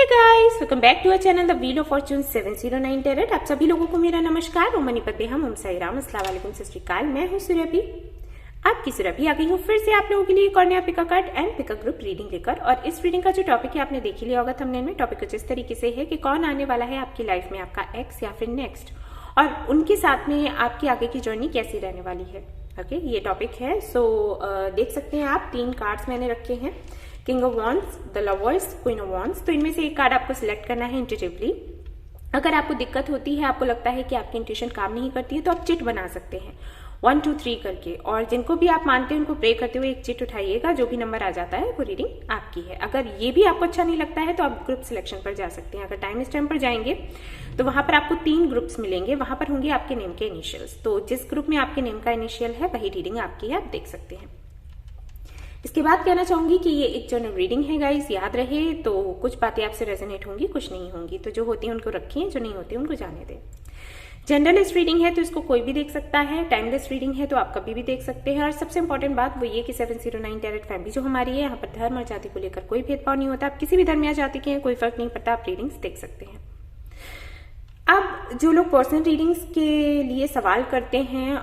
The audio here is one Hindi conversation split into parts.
Guys, welcome back to our channel the wheel of fortune 709 tarot. आप सभी लोगों को मेरा नमस्कार। ओम मणिपत हम ओम साई राम, अस्सलाम वालेकुम, सत श्री अकाल। मैं हूँ सुरभि, आपकी सुरभि आ गई हूँ फिर से आप लोगों के लिए एक और नया pick a card and pick a group reading लेकर। और इस रीडिंग का जो टॉपिक है आपने देख ही लिया होगा थंबनेल में। टॉपिक कुछ इस तरीके से है कि कौन आने वाला है आपकी लाइफ में, आपका एक्स या फिर नेक्स्ट, और उनके साथ में आपकी आगे की जर्नी कैसी रहने वाली है। ओके, ये टॉपिक है। सो देख सकते हैं आप, 3 कार्ड्स मैंने रखे हैं, king of wands, the lovers, queen of wands. तो इनमें से एक कार्ड आपको सिलेक्ट करना है इंट्यूटिवली। अगर आपको दिक्कत होती है, आपको लगता है कि आपकी इंट्यूशन काम नहीं करती है, तो आप चिट बना सकते हैं 1 2 3 करके, और जिनको भी आप मानते हैं उनको प्रे करते हुए एक चिट उठाइएगा। जो भी नंबर आ जाता है वो रीडिंग आपकी है। अगर ये भी आपको अच्छा नहीं लगता है तो आप ग्रुप सिलेक्शन पर जा सकते हैं। अगर टाइम स्टैम्प पर जाएंगे तो वहां पर आपको 3 ग्रुप्स मिलेंगे, वहां पर होंगे आपके नेम के इनिशियल्स। तो जिस ग्रुप में आपके नेम का इनिशियल है वही रीडिंग आपकी है, आप देख सकते हैं। इसके बाद कहना चाहूंगी कि ये एक जनरल रीडिंग है गाइस, याद रहे। तो कुछ बातें आपसे रेजोनेट होंगी, कुछ नहीं होंगी, तो जो होती है उनको रखें, जो नहीं होती उनको जाने दें। जनरलिस्ट रीडिंग है तो इसको कोई भी देख सकता है, टाइमलेस रीडिंग है तो आप कभी भी देख सकते हैं। और सबसे इंपॉर्टेंट बात वो ये कि 709 टैरेट फैमिली जो हमारी है, यहाँ पर धर्म और जाति को लेकर कोई भेदभाव नहीं होता। आप किसी भी धर्म या जाति के हैं, कोई फर्क नहीं पड़ता, आप रीडिंग्स देख सकते हैं। अब जो लोग पर्सनल रीडिंग्स के लिए सवाल करते हैं,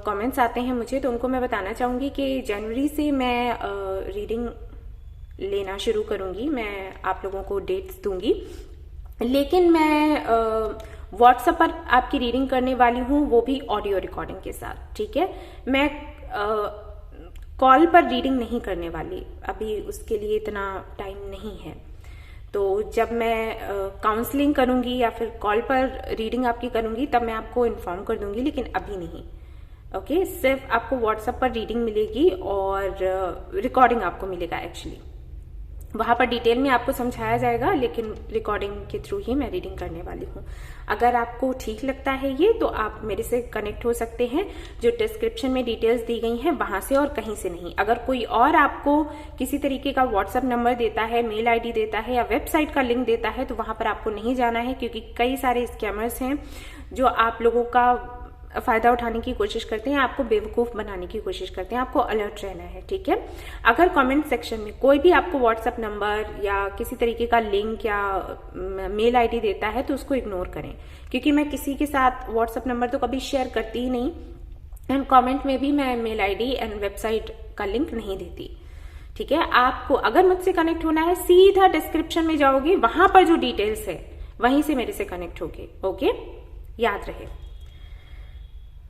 कमेंट्स आते हैं मुझे, तो उनको मैं बताना चाहूंगी कि जनवरी से मैं रीडिंग लेना शुरू करूंगी। मैं आप लोगों को डेट्स दूंगी, लेकिन मैं व्हाट्सएप पर आपकी रीडिंग करने वाली हूँ, वो भी ऑडियो रिकॉर्डिंग के साथ। ठीक है, मैं कॉल पर रीडिंग नहीं करने वाली, अभी उसके लिए इतना टाइम नहीं है। तो जब मैं काउंसलिंग करूंगी या फिर कॉल पर रीडिंग आपकी करूंगी तब मैं आपको इन्फॉर्म कर दूंगी, लेकिन अभी नहीं। ओके, सिर्फ आपको व्हाट्सएप पर रीडिंग मिलेगी और रिकॉर्डिंग आपको मिलेगा। एक्चुअली वहां पर डिटेल में आपको समझाया जाएगा, लेकिन रिकॉर्डिंग के थ्रू ही मैं रीडिंग करने वाली हूँ। अगर आपको ठीक लगता है ये, तो आप मेरे से कनेक्ट हो सकते हैं। जो डिस्क्रिप्शन में डिटेल्स दी गई हैं वहां से, और कहीं से नहीं। अगर कोई और आपको किसी तरीके का व्हाट्सएप नंबर देता है, मेल आईडी देता है या वेबसाइट का लिंक देता है, तो वहां पर आपको नहीं जाना है, क्योंकि कई सारे स्कैमर्स हैं जो आप लोगों का फायदा उठाने की कोशिश करते हैं, आपको बेवकूफ बनाने की कोशिश करते हैं। आपको अलर्ट रहना है, ठीक है। अगर कमेंट सेक्शन में कोई भी आपको व्हाट्सएप नंबर या किसी तरीके का लिंक या मेल आईडी देता है तो उसको इग्नोर करें, क्योंकि मैं किसी के साथ व्हाट्सएप नंबर तो कभी शेयर करती ही नहीं, एंड कमेंट में भी मैं मेल आईडी एंड वेबसाइट का लिंक नहीं देती। ठीक है, आपको अगर मुझसे कनेक्ट होना है, सीधा डिस्क्रिप्शन में जाओगे, वहां पर जो डिटेल्स है वहीं से मेरे से कनेक्ट होगे। ओके, याद रहे।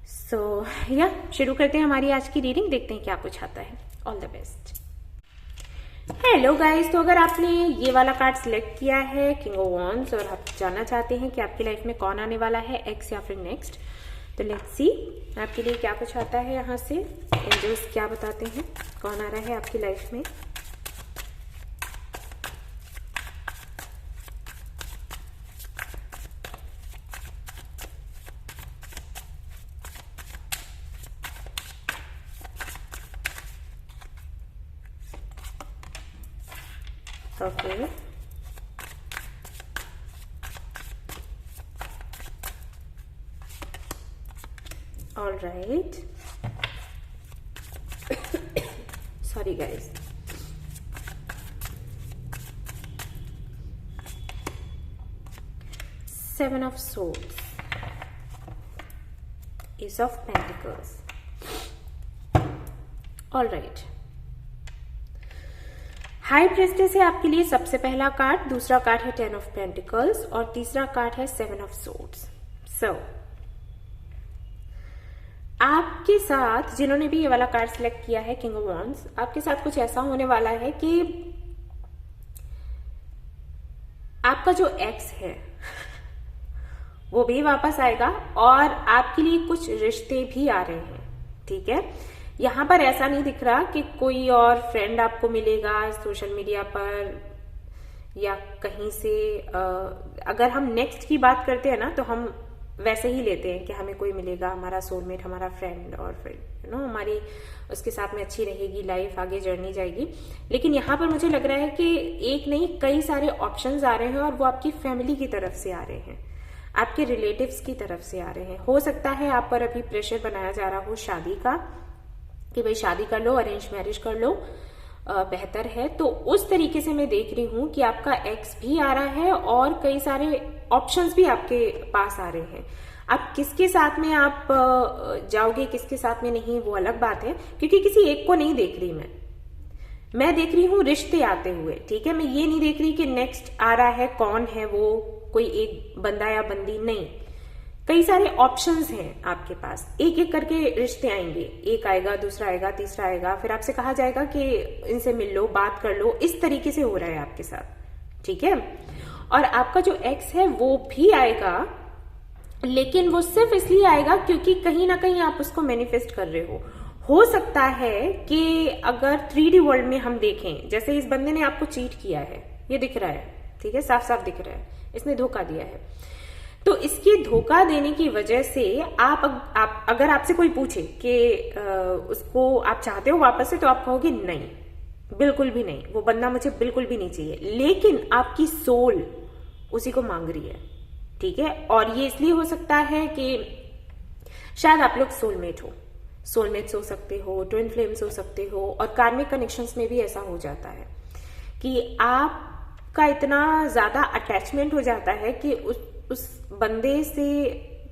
सो या शुरू करते हैं हमारी आज की रीडिंग, देखते हैं क्या कुछ आता है। All the best. Hello guys, तो अगर आपने ये वाला कार्ड सिलेक्ट किया है, किंग ऑफ वॉन्ड्स, और आप जानना चाहते हैं कि आपकी लाइफ में कौन आने वाला है, एक्स या फिर नेक्स्ट, तो लेट्स सी आपके लिए क्या कुछ आता है। यहाँ से एंजल्स क्या बताते हैं, कौन आ रहा है आपकी लाइफ में। Okay. All right. Sorry guys. Seven of Swords, Ace of Pentacles. All right. High प्रेस्टेस है आपके लिए सबसे पहला कार्ड, दूसरा कार्ड है 10 ऑफ पेंटिकल्स और तीसरा कार्ड है 7 ऑफ सोर्ड्स। सो आपके साथ जिन्होंने भी ये वाला कार्ड सिलेक्ट किया है, किंग ऑफ वॉन्ड्स, आपके साथ कुछ ऐसा होने वाला है कि आपका जो एक्स है वो भी वापस आएगा, और आपके लिए कुछ रिश्ते भी आ रहे हैं। ठीक है, यहां पर ऐसा नहीं दिख रहा कि कोई और फ्रेंड आपको मिलेगा सोशल मीडिया पर या कहीं से। अगर हम नेक्स्ट की बात करते हैं ना, तो हम वैसे ही लेते हैं कि हमें कोई मिलेगा, हमारा सोलमेट, हमारा फ्रेंड, और फिर हमारी उसके साथ में अच्छी रहेगी लाइफ, आगे जर्नी जाएगी। लेकिन यहाँ पर मुझे लग रहा है कि एक नहीं, कई सारे ऑप्शंस आ रहे हैं, और वो आपकी फैमिली की तरफ से आ रहे हैं, आपके रिलेटिव्स की तरफ से आ रहे हैं। हो सकता है आप पर अभी प्रेशर बनाया जा रहा हो शादी का, कि भाई शादी कर लो, अरेंज मैरिज कर लो, बेहतर है। तो उस तरीके से मैं देख रही हूं कि आपका एक्स भी आ रहा है और कई सारे ऑप्शंस भी आपके पास आ रहे हैं। अब किसके साथ में आप जाओगे, किसके साथ में नहीं, वो अलग बात है, क्योंकि किसी एक को नहीं देख रही मैं देख रही हूँ रिश्ते आते हुए। ठीक है, मैं ये नहीं देख रही कि नेक्स्ट आ रहा है कौन है वो, कोई एक बंदा या बंदी, नहीं, कई सारे ऑप्शंस हैं आपके पास। एक एक करके रिश्ते आएंगे, एक आएगा, दूसरा आएगा, तीसरा आएगा, फिर आपसे कहा जाएगा कि इनसे मिल लो, बात कर लो। इस तरीके से हो रहा है आपके साथ। ठीक है, और आपका जो एक्स है वो भी आएगा, लेकिन वो सिर्फ इसलिए आएगा क्योंकि कहीं ना कहीं आप उसको मैनिफेस्ट कर रहे हो सकता है कि अगर 3D वर्ल्ड में हम देखें, जैसे इस बंदे ने आपको चीट किया है, ये दिख रहा है, ठीक है, साफ साफ दिख रहा है, इसने धोखा दिया है। तो इसके धोखा देने की वजह से आप अगर आपसे कोई पूछे कि उसको आप चाहते हो वापस से, तो आप कहोगे नहीं, बिल्कुल भी नहीं, वो बंदा मुझे बिल्कुल भी नहीं चाहिए। लेकिन आपकी सोल उसी को मांग रही है। ठीक है, और ये इसलिए हो सकता है कि शायद आप लोग सोलमेट्स हो सकते हो, ट्विन फ्लेम्स हो सकते हो, और कार्मिक कनेक्शंस में भी ऐसा हो जाता है कि आपका इतना ज्यादा अटैचमेंट हो जाता है कि उस बंदे से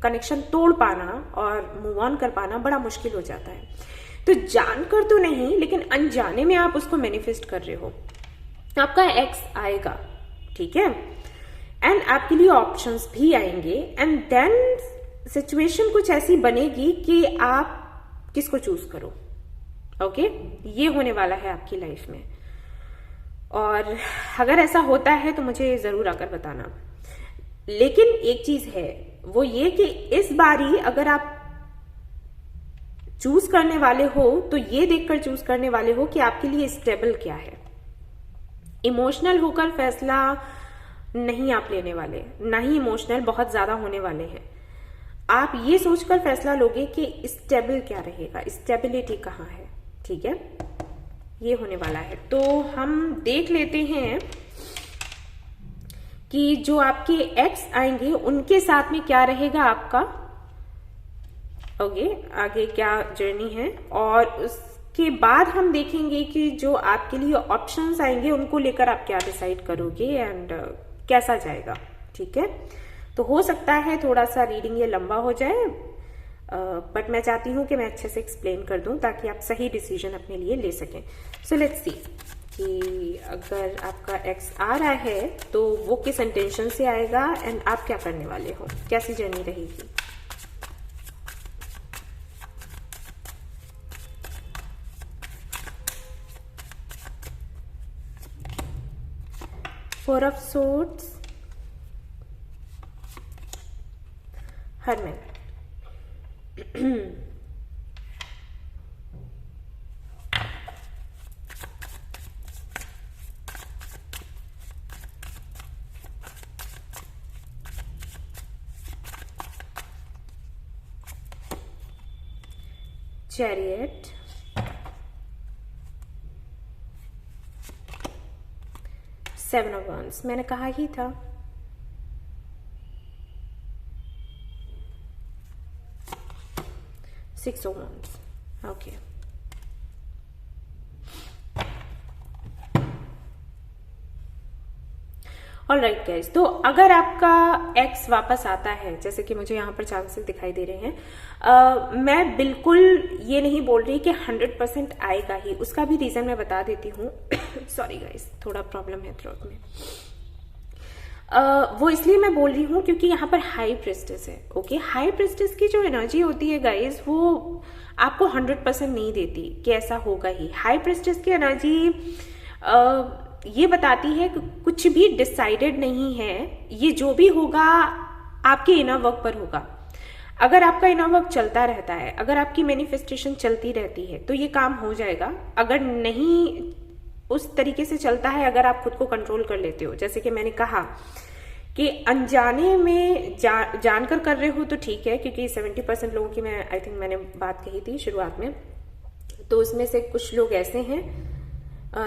कनेक्शन तोड़ पाना और मूव ऑन कर पाना बड़ा मुश्किल हो जाता है। तो जानकर तो नहीं, लेकिन अनजाने में आप उसको मैनिफेस्ट कर रहे हो। आपका एक्स आएगा, ठीक है, एंड आपके लिए ऑप्शंस भी आएंगे, एंड देन सिचुएशन कुछ ऐसी बनेगी कि आप किसको चूज करो। ओके, ये होने वाला है आपकी लाइफ में। और अगर ऐसा होता है तो मुझे जरूर आकर बताना। लेकिन एक चीज है, वो ये कि इस बारी अगर आप चूज करने वाले हो तो ये देखकर चूज करने वाले हो कि आपके लिए स्टेबल क्या है। इमोशनल होकर फैसला नहीं आप लेने वाले, ना ही इमोशनल बहुत ज्यादा होने वाले हैं। आप ये सोचकर फैसला लोगे कि स्टेबल क्या रहेगा, स्टेबिलिटी कहाँ है। ठीक है, ये होने वाला है। तो हम देख लेते हैं कि जो आपके एक्स आएंगे उनके साथ में क्या रहेगा आपका। ओके, आगे क्या जर्नी है, और उसके बाद हम देखेंगे कि जो आपके लिए ऑप्शंस आएंगे उनको लेकर आप क्या डिसाइड करोगे एंड कैसा जाएगा। ठीक है, तो हो सकता है थोड़ा सा रीडिंग ये लंबा हो जाए, बट मैं चाहती हूँ कि मैं अच्छे से एक्सप्लेन कर दूं ताकि आप सही डिसीजन अपने लिए ले सकें। सो लेट्स सी कि अगर आपका एक्स आ रहा है तो वो किस इंटेंशन से आएगा एंड आप क्या करने वाले हो, कैसी जर्नी रहेगी। Four of swords, hermit, chariot, seven of wands, मैंने कहा ही था। Six of wands, okay. All right guys, तो अगर आपका एक्स वापस आता है, जैसे कि मुझे यहाँ पर चांसेस दिखाई दे रहे हैं, मैं बिल्कुल ये नहीं बोल रही कि 100% आएगा ही, उसका भी रीजन मैं बता देती हूँ। सॉरी गाइज, थोड़ा प्रॉब्लम है थ्रोट में। वो इसलिए मैं बोल रही हूँ क्योंकि यहाँ पर हाई प्रेस्टिस है। ओके, हाई प्रेस्टिस की जो एनर्जी होती है गाइज, वो आपको 100% नहीं देती कि ऐसा होगा ही। हाई प्रेस्टिस की एनर्जी ये बताती है कि कुछ भी डिसाइडेड नहीं है, ये जो भी होगा आपके इनर वर्क पर होगा। अगर आपका इनर वर्क चलता रहता है, अगर आपकी मैनिफेस्टेशन चलती रहती है तो ये काम हो जाएगा। अगर नहीं उस तरीके से चलता है, अगर आप खुद को कंट्रोल कर लेते हो, जैसे कि मैंने कहा कि अनजाने में जानकर कर रहे हो तो ठीक है, क्योंकि 70% लोगों की मैं आई थिंक मैंने बात कही थी शुरुआत में, तो उसमें से कुछ लोग ऐसे हैं,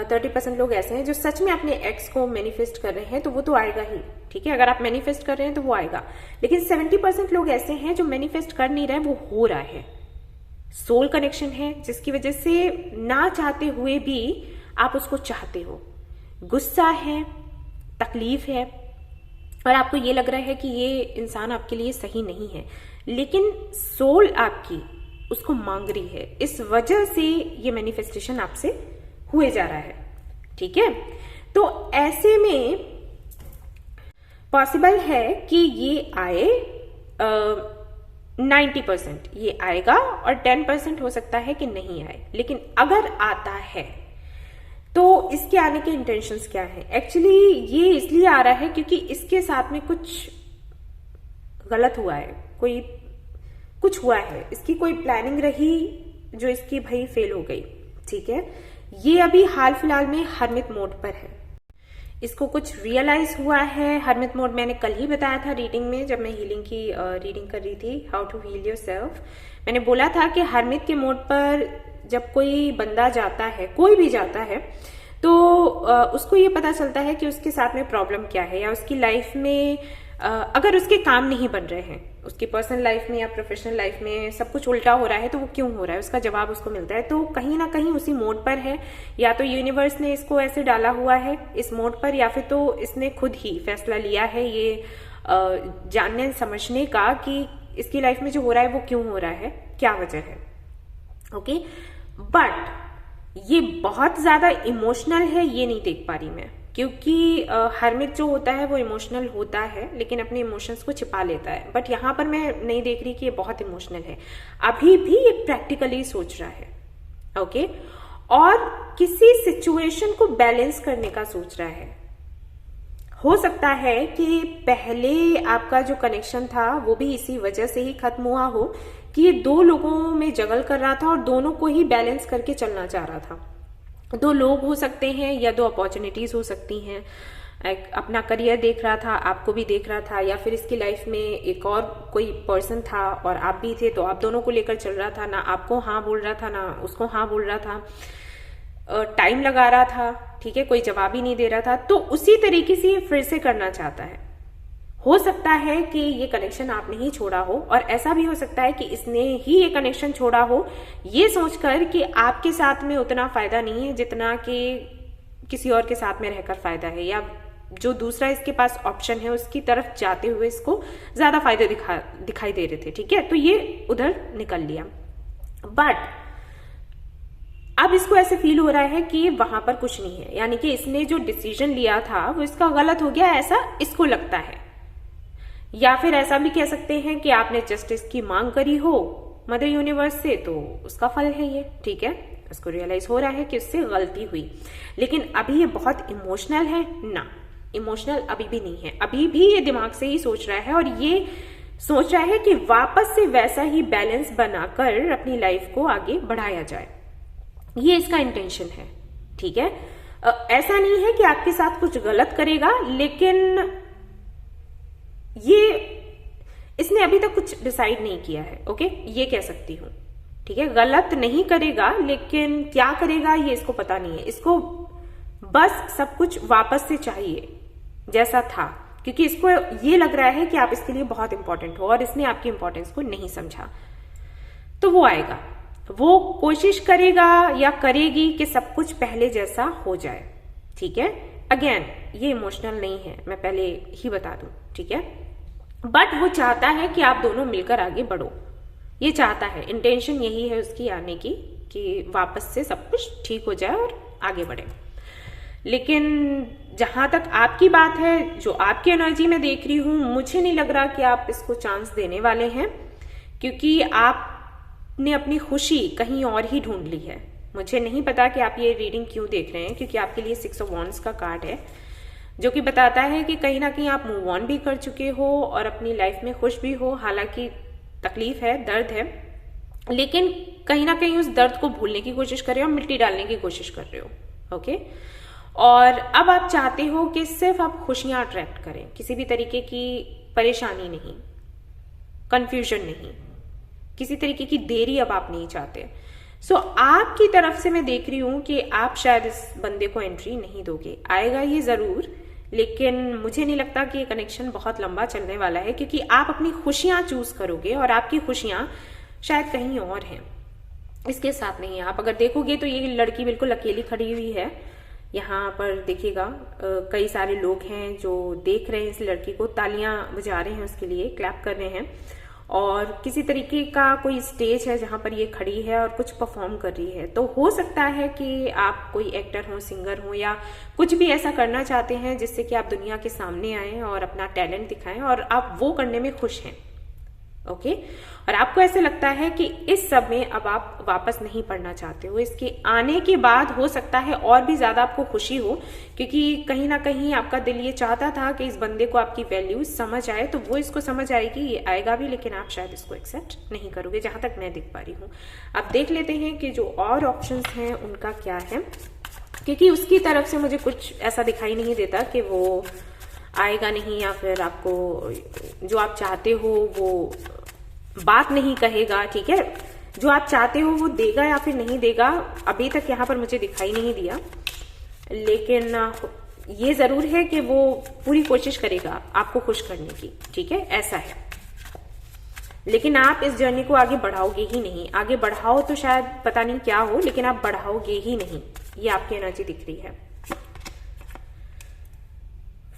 30% लोग ऐसे हैं जो सच में अपने एक्स को मैनिफेस्ट कर रहे हैं, तो वो तो आएगा ही। ठीक है, अगर आप मैनिफेस्ट कर रहे हैं तो वो आएगा। लेकिन 70% लोग ऐसे हैं जो मैनिफेस्ट कर नहीं रहे, वो हो रहा है। सोल कनेक्शन है जिसकी वजह से ना चाहते हुए भी आप उसको चाहते हो, गुस्सा है, तकलीफ है, और आपको ये लग रहा है कि ये इंसान आपके लिए सही नहीं है, लेकिन सोल आपकी उसको मांग रही है। इस वजह से ये मैनिफेस्टेशन आपसे हुए जा रहा है, ठीक है। तो ऐसे में पॉसिबल है कि ये आए 90% ये आएगा, और 10% हो सकता है कि नहीं आए। लेकिन अगर आता है तो इसके आने के इंटेंशंस क्या हैं? एक्चुअली ये इसलिए आ रहा है क्योंकि इसके साथ में कुछ गलत हुआ है, कोई कुछ हुआ है, इसकी कोई प्लानिंग रही जो इसकी भाई फेल हो गई, ठीक है। ये अभी हाल फिलहाल में हर्मिट मोड पर है, इसको कुछ रियलाइज हुआ है। हर्मिट मोड मैंने कल ही बताया था रीडिंग में, जब मैं हीलिंग की रीडिंग कर रही थी, हाउ टू हील योरसेल्फ। मैंने बोला था कि हर्मिट के मोड पर जब कोई बंदा जाता है, कोई भी जाता है, तो उसको ये पता चलता है कि उसके साथ में प्रॉब्लम क्या है, या उसकी लाइफ में अगर उसके काम नहीं बन रहे हैं, उसकी पर्सनल लाइफ में या प्रोफेशनल लाइफ में सब कुछ उल्टा हो रहा है, तो वो क्यों हो रहा है, उसका जवाब उसको मिलता है। तो कहीं ना कहीं उसी मोड पर है, या तो यूनिवर्स ने इसको ऐसे डाला हुआ है इस मोड पर, या फिर तो इसने खुद ही फैसला लिया है ये जानने समझने का कि इसकी लाइफ में जो हो रहा है वो क्यों हो रहा है, क्या वजह है। ओके, बट ये बहुत ज्यादा इमोशनल है, ये नहीं देख पा रही मैं, क्योंकि हर्मिट जो होता है वो इमोशनल होता है, लेकिन अपने इमोशंस को छिपा लेता है। बट यहाँ पर मैं नहीं देख रही कि ये बहुत इमोशनल है, अभी भी ये प्रैक्टिकली सोच रहा है, ओके, और किसी सिचुएशन को बैलेंस करने का सोच रहा है। हो सकता है कि पहले आपका जो कनेक्शन था वो भी इसी वजह से ही खत्म हुआ हो कि ये दो लोगों में जगल कर रहा था और दोनों को ही बैलेंस करके चलना चाह रहा था। दो लोग हो सकते हैं, या दो अपॉर्चुनिटीज हो सकती हैं। एक अपना करियर देख रहा था, आपको भी देख रहा था, या फिर इसकी लाइफ में एक और कोई पर्सन था और आप भी थे, तो आप दोनों को लेकर चल रहा था। ना आपको हाँ बोल रहा था, ना उसको हाँ बोल रहा था, टाइम लगा रहा था, ठीक है, कोई जवाब ही नहीं दे रहा था। तो उसी तरीके से ये फिर से करना चाहता है। हो सकता है कि ये कनेक्शन आपने ही छोड़ा हो, और ऐसा भी हो सकता है कि इसने ही ये कनेक्शन छोड़ा हो ये सोचकर कि आपके साथ में उतना फायदा नहीं है जितना कि किसी और के साथ में रहकर फायदा है, या जो दूसरा इसके पास ऑप्शन है उसकी तरफ जाते हुए इसको ज्यादा फायदे दिखाई दे रहे थे, ठीक है। तो ये उधर निकल लिया, बट अब इसको ऐसे फील हो रहा है कि वहां पर कुछ नहीं है, यानी कि इसने जो डिसीजन लिया था वो इसका गलत हो गया, ऐसा इसको लगता है। या फिर ऐसा भी कह सकते हैं कि आपने जस्टिस की मांग करी हो मदर यूनिवर्स से, तो उसका फल है ये, ठीक है। उसको रियलाइज हो रहा है कि उससे गलती हुई, लेकिन अभी ये बहुत इमोशनल है ना, इमोशनल अभी भी नहीं है। अभी भी ये दिमाग से ही सोच रहा है, और ये सोच रहा है कि वापस से वैसा ही बैलेंस बनाकर अपनी लाइफ को आगे बढ़ाया जाए। ये इसका इंटेंशन है, ठीक है। ऐसा नहीं है कि आपके साथ कुछ गलत करेगा, लेकिन ये इसने अभी तक कुछ डिसाइड नहीं किया है, ओके, ये कह सकती हूं, ठीक है। गलत नहीं करेगा, लेकिन क्या करेगा ये इसको पता नहीं है। इसको बस सब कुछ वापस से चाहिए जैसा था, क्योंकि इसको ये लग रहा है कि आप इसके लिए बहुत इंपॉर्टेंट हो और इसने आपकी इंपॉर्टेंस को नहीं समझा। तो वो आएगा, वो कोशिश करेगा या करेगी कि सब कुछ पहले जैसा हो जाए, ठीक है। अगेन ये इमोशनल नहीं है, मैं पहले ही बता दूं, ठीक है। बट वो चाहता है कि आप दोनों मिलकर आगे बढ़ो, ये चाहता है, इंटेंशन यही है उसकी आने की कि वापस से सब कुछ ठीक हो जाए और आगे बढ़े। लेकिन जहां तक आपकी बात है, जो आपकी एनर्जी में देख रही हूं, मुझे नहीं लग रहा कि आप इसको चांस देने वाले हैं, क्योंकि आपने अपनी खुशी कहीं और ही ढूंढ ली है। मुझे नहीं पता कि आप ये रीडिंग क्यों देख रहे हैं, क्योंकि आपके लिए 6 ऑफ वॉन्ड्स का कार्ड है, जो कि बताता है कि कहीं ना कहीं आप मूव ऑन भी कर चुके हो और अपनी लाइफ में खुश भी हो। हालांकि तकलीफ है, दर्द है, लेकिन कहीं ना कहीं उस दर्द को भूलने की कोशिश कर रहे हो, मिट्टी डालने की कोशिश कर रहे हो, ओके। और अब आप चाहते हो कि सिर्फ आप खुशियां अट्रैक्ट करें, किसी भी तरीके की परेशानी नहीं, कंफ्यूजन नहीं, किसी तरीके की देरी अब आप नहीं चाहते। सो आपकी तरफ से मैं देख रही हूं कि आप शायद इस बंदे को एंट्री नहीं दोगे। आएगा ये जरूर, लेकिन मुझे नहीं लगता कि ये कनेक्शन बहुत लंबा चलने वाला है, क्योंकि आप अपनी खुशियां चूज करोगे और आपकी खुशियां शायद कहीं और हैं, इसके साथ नहीं है। आप अगर देखोगे तो ये लड़की बिल्कुल अकेली खड़ी हुई है। यहाँ पर देखिएगा कई सारे लोग हैं जो देख रहे हैं इस लड़की को, तालियां बजा रहे हैं उसके लिए, क्लैप कर रहे हैं। और किसी तरीके का कोई स्टेज है जहां पर ये खड़ी है और कुछ परफॉर्म कर रही है। तो हो सकता है कि आप कोई एक्टर हो, सिंगर हो, या कुछ भी ऐसा करना चाहते हैं जिससे कि आप दुनिया के सामने आए और अपना टैलेंट दिखाएं, और आप वो करने में खुश हैं। ओके, और आपको ऐसे लगता है कि इस सब में अब आप वापस नहीं पढ़ना चाहते हो। इसके आने के बाद हो सकता है और भी ज्यादा आपको खुशी हो, क्योंकि कहीं ना कहीं आपका दिल ये चाहता था कि इस बंदे को आपकी वैल्यू समझ आए, तो वो इसको समझ आएगी, ये आएगा भी, लेकिन आप शायद इसको एक्सेप्ट नहीं करोगे, जहां तक मैं देख पा रही हूँ। अब देख लेते हैं कि जो और ऑप्शंस हैं उनका क्या है, क्योंकि उसकी तरफ से मुझे कुछ ऐसा दिखाई नहीं देता कि वो आएगा नहीं, या फिर आपको जो आप चाहते हो वो बात नहीं कहेगा। ठीक है, जो आप चाहते हो वो देगा या फिर नहीं देगा, अभी तक यहाँ पर मुझे दिखाई नहीं दिया, लेकिन ये जरूर है कि वो पूरी कोशिश करेगा आपको खुश करने की। ठीक है, ऐसा है। लेकिन आप इस जर्नी को आगे बढ़ाओगे ही नहीं। आगे बढ़ाओ तो शायद पता नहीं क्या हो, लेकिन आप बढ़ाओगे ही नहीं, ये आपकी एनर्जी दिख रही है।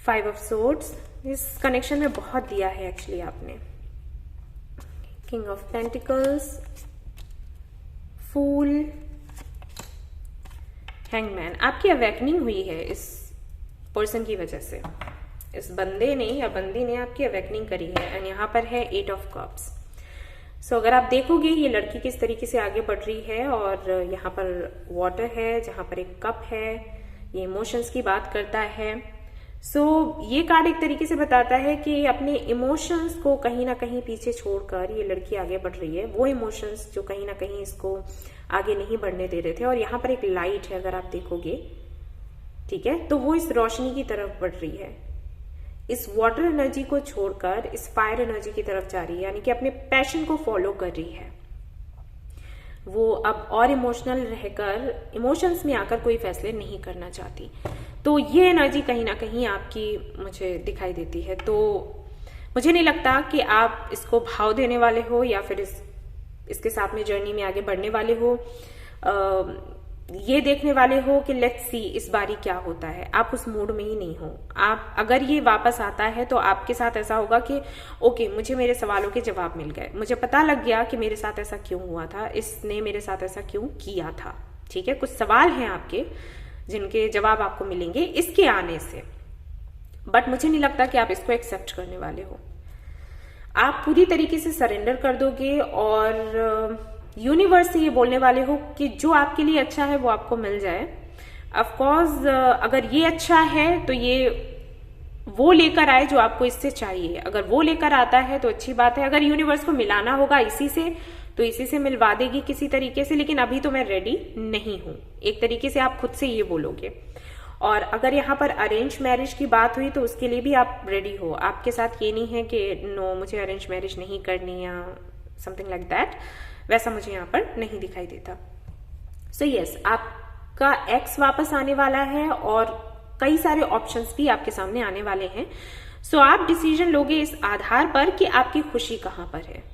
5 ऑफ सोर्ड्स इस कनेक्शन में बहुत दिया है एक्चुअली आपने। King of pentacles, fool, hangman. आपकी अवेकनिंग हुई है इस पर्सन की वजह से, इस बंदे ने या बंदी ने आपकी अवेकनिंग करी है। एंड यहाँ पर है 8 ऑफ कप्स। सो अगर आप देखोगे ये लड़की किस तरीके से आगे बढ़ रही है, और यहाँ पर वाटर है, जहां पर एक कप है, ये इमोशंस की बात करता है। सो ये कार्ड एक तरीके से बताता है कि अपने इमोशंस को कहीं ना कहीं पीछे छोड़कर ये लड़की आगे बढ़ रही है। वो इमोशंस जो कहीं ना कहीं इसको आगे नहीं बढ़ने दे रहे थे। और यहाँ पर एक लाइट है, अगर आप देखोगे, ठीक है, तो वो इस रोशनी की तरफ बढ़ रही है। इस वाटर एनर्जी को छोड़कर इस फायर एनर्जी की तरफ जा रही है, यानी कि अपने पैशन को फॉलो कर रही है। वो अब और इमोशनल रहकर, इमोशंस में आकर कोई फैसले नहीं करना चाहती। तो ये एनर्जी कहीं ना कहीं आपकी मुझे दिखाई देती है। तो मुझे नहीं लगता कि आप इसको भाव देने वाले हो या फिर इसके साथ में जर्नी में आगे बढ़ने वाले हो। ये देखने वाले हो कि लेट्स सी इस बारी क्या होता है। आप उस मूड में ही नहीं हो। आप अगर ये वापस आता है तो आपके साथ ऐसा होगा कि ओके, मुझे मेरे सवालों के जवाब मिल गए, मुझे पता लग गया कि मेरे साथ ऐसा क्यों हुआ था, इसने मेरे साथ ऐसा क्यों किया था। ठीक है, कुछ सवाल हैं आपके जिनके जवाब आपको मिलेंगे इसके आने से, बट मुझे नहीं लगता कि आप इसको एक्सेप्ट करने वाले हो। आप पूरी तरीके से सरेंडर कर दोगे और यूनिवर्स से ये बोलने वाले हो कि जो आपके लिए अच्छा है वो आपको मिल जाए। ऑफ कोर्स अगर ये अच्छा है तो ये वो लेकर आए जो आपको इससे चाहिए। अगर वो लेकर आता है तो अच्छी बात है। अगर यूनिवर्स को मिलाना होगा इसी से तो इसी से मिलवा देगी किसी तरीके से, लेकिन अभी तो मैं रेडी नहीं हूं, एक तरीके से आप खुद से ये बोलोगे। और अगर यहाँ पर अरेंज मैरिज की बात हुई तो उसके लिए भी आप रेडी हो। आपके साथ ये नहीं है कि नो मुझे अरेंज मैरिज नहीं करनी या समथिंग लाइक दैट, वैसा मुझे यहाँ पर नहीं दिखाई देता। सो यस, आपका एक्स वापस आने वाला है और कई सारे ऑप्शंस भी आपके सामने आने वाले हैं। सो आप डिसीजन लोगे इस आधार पर कि आपकी खुशी कहाँ पर है।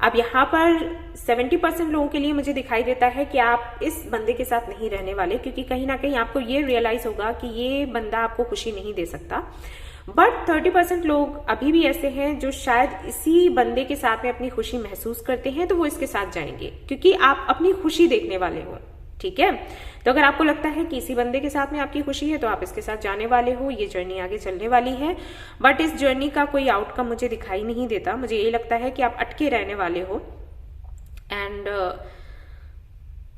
अब यहाँ पर 70% लोगों के लिए मुझे दिखाई देता है कि आप इस बंदे के साथ नहीं रहने वाले, क्योंकि कहीं ना कहीं आपको ये रियलाइज होगा कि ये बंदा आपको खुशी नहीं दे सकता। बट 30% लोग अभी भी ऐसे हैं जो शायद इसी बंदे के साथ में अपनी खुशी महसूस करते हैं, तो वो इसके साथ जाएंगे क्योंकि आप अपनी खुशी देखने वाले हो। ठीक है, तो अगर आपको लगता है कि इसी बंदे के साथ में आपकी खुशी है तो आप इसके साथ जाने वाले हो। ये जर्नी आगे चलने वाली है, बट इस जर्नी का कोई आउटकम मुझे दिखाई नहीं देता। मुझे ये लगता है कि आप अटके रहने वाले हो। एंड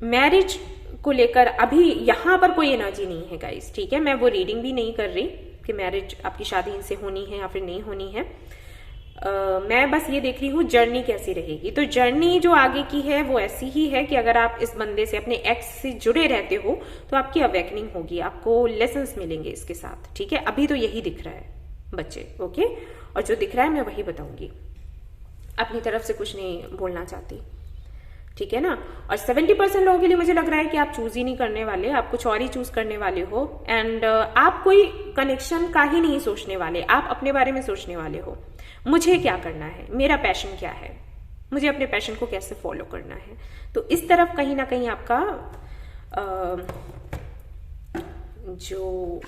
मैरिज को लेकर अभी यहाँ पर कोई एनर्जी नहीं है गाइस। ठीक है, मैं वो रीडिंग भी नहीं कर रही कि मैरिज आपकी शादी इनसे होनी है या फिर नहीं होनी है। मैं बस ये देख रही हूँ जर्नी कैसी रहेगी। तो जर्नी जो आगे की है वो ऐसी ही है कि अगर आप इस बंदे से, अपने एक्स से जुड़े रहते हो तो आपकी अवेकनिंग होगी, आपको लेसन्स मिलेंगे इसके साथ। ठीक है, अभी तो यही दिख रहा है बच्चे। ओके, और जो दिख रहा है मैं वही बताऊंगी, अपनी तरफ से कुछ नहीं बोलना चाहती। ठीक है ना। और 70% लोगों के लिए मुझे लग रहा है कि आप चूज ही नहीं करने वाले, आप कुछ और ही चूज करने वाले हो। एंड आप कोई कनेक्शन का ही नहीं सोचने वाले, आप अपने बारे में सोचने वाले हो। मुझे क्या करना है, मेरा पैशन क्या है। मुझे अपने पैशन को कैसे फॉलो करना है। तो इस तरफ कहीं ना कहीं आपका जो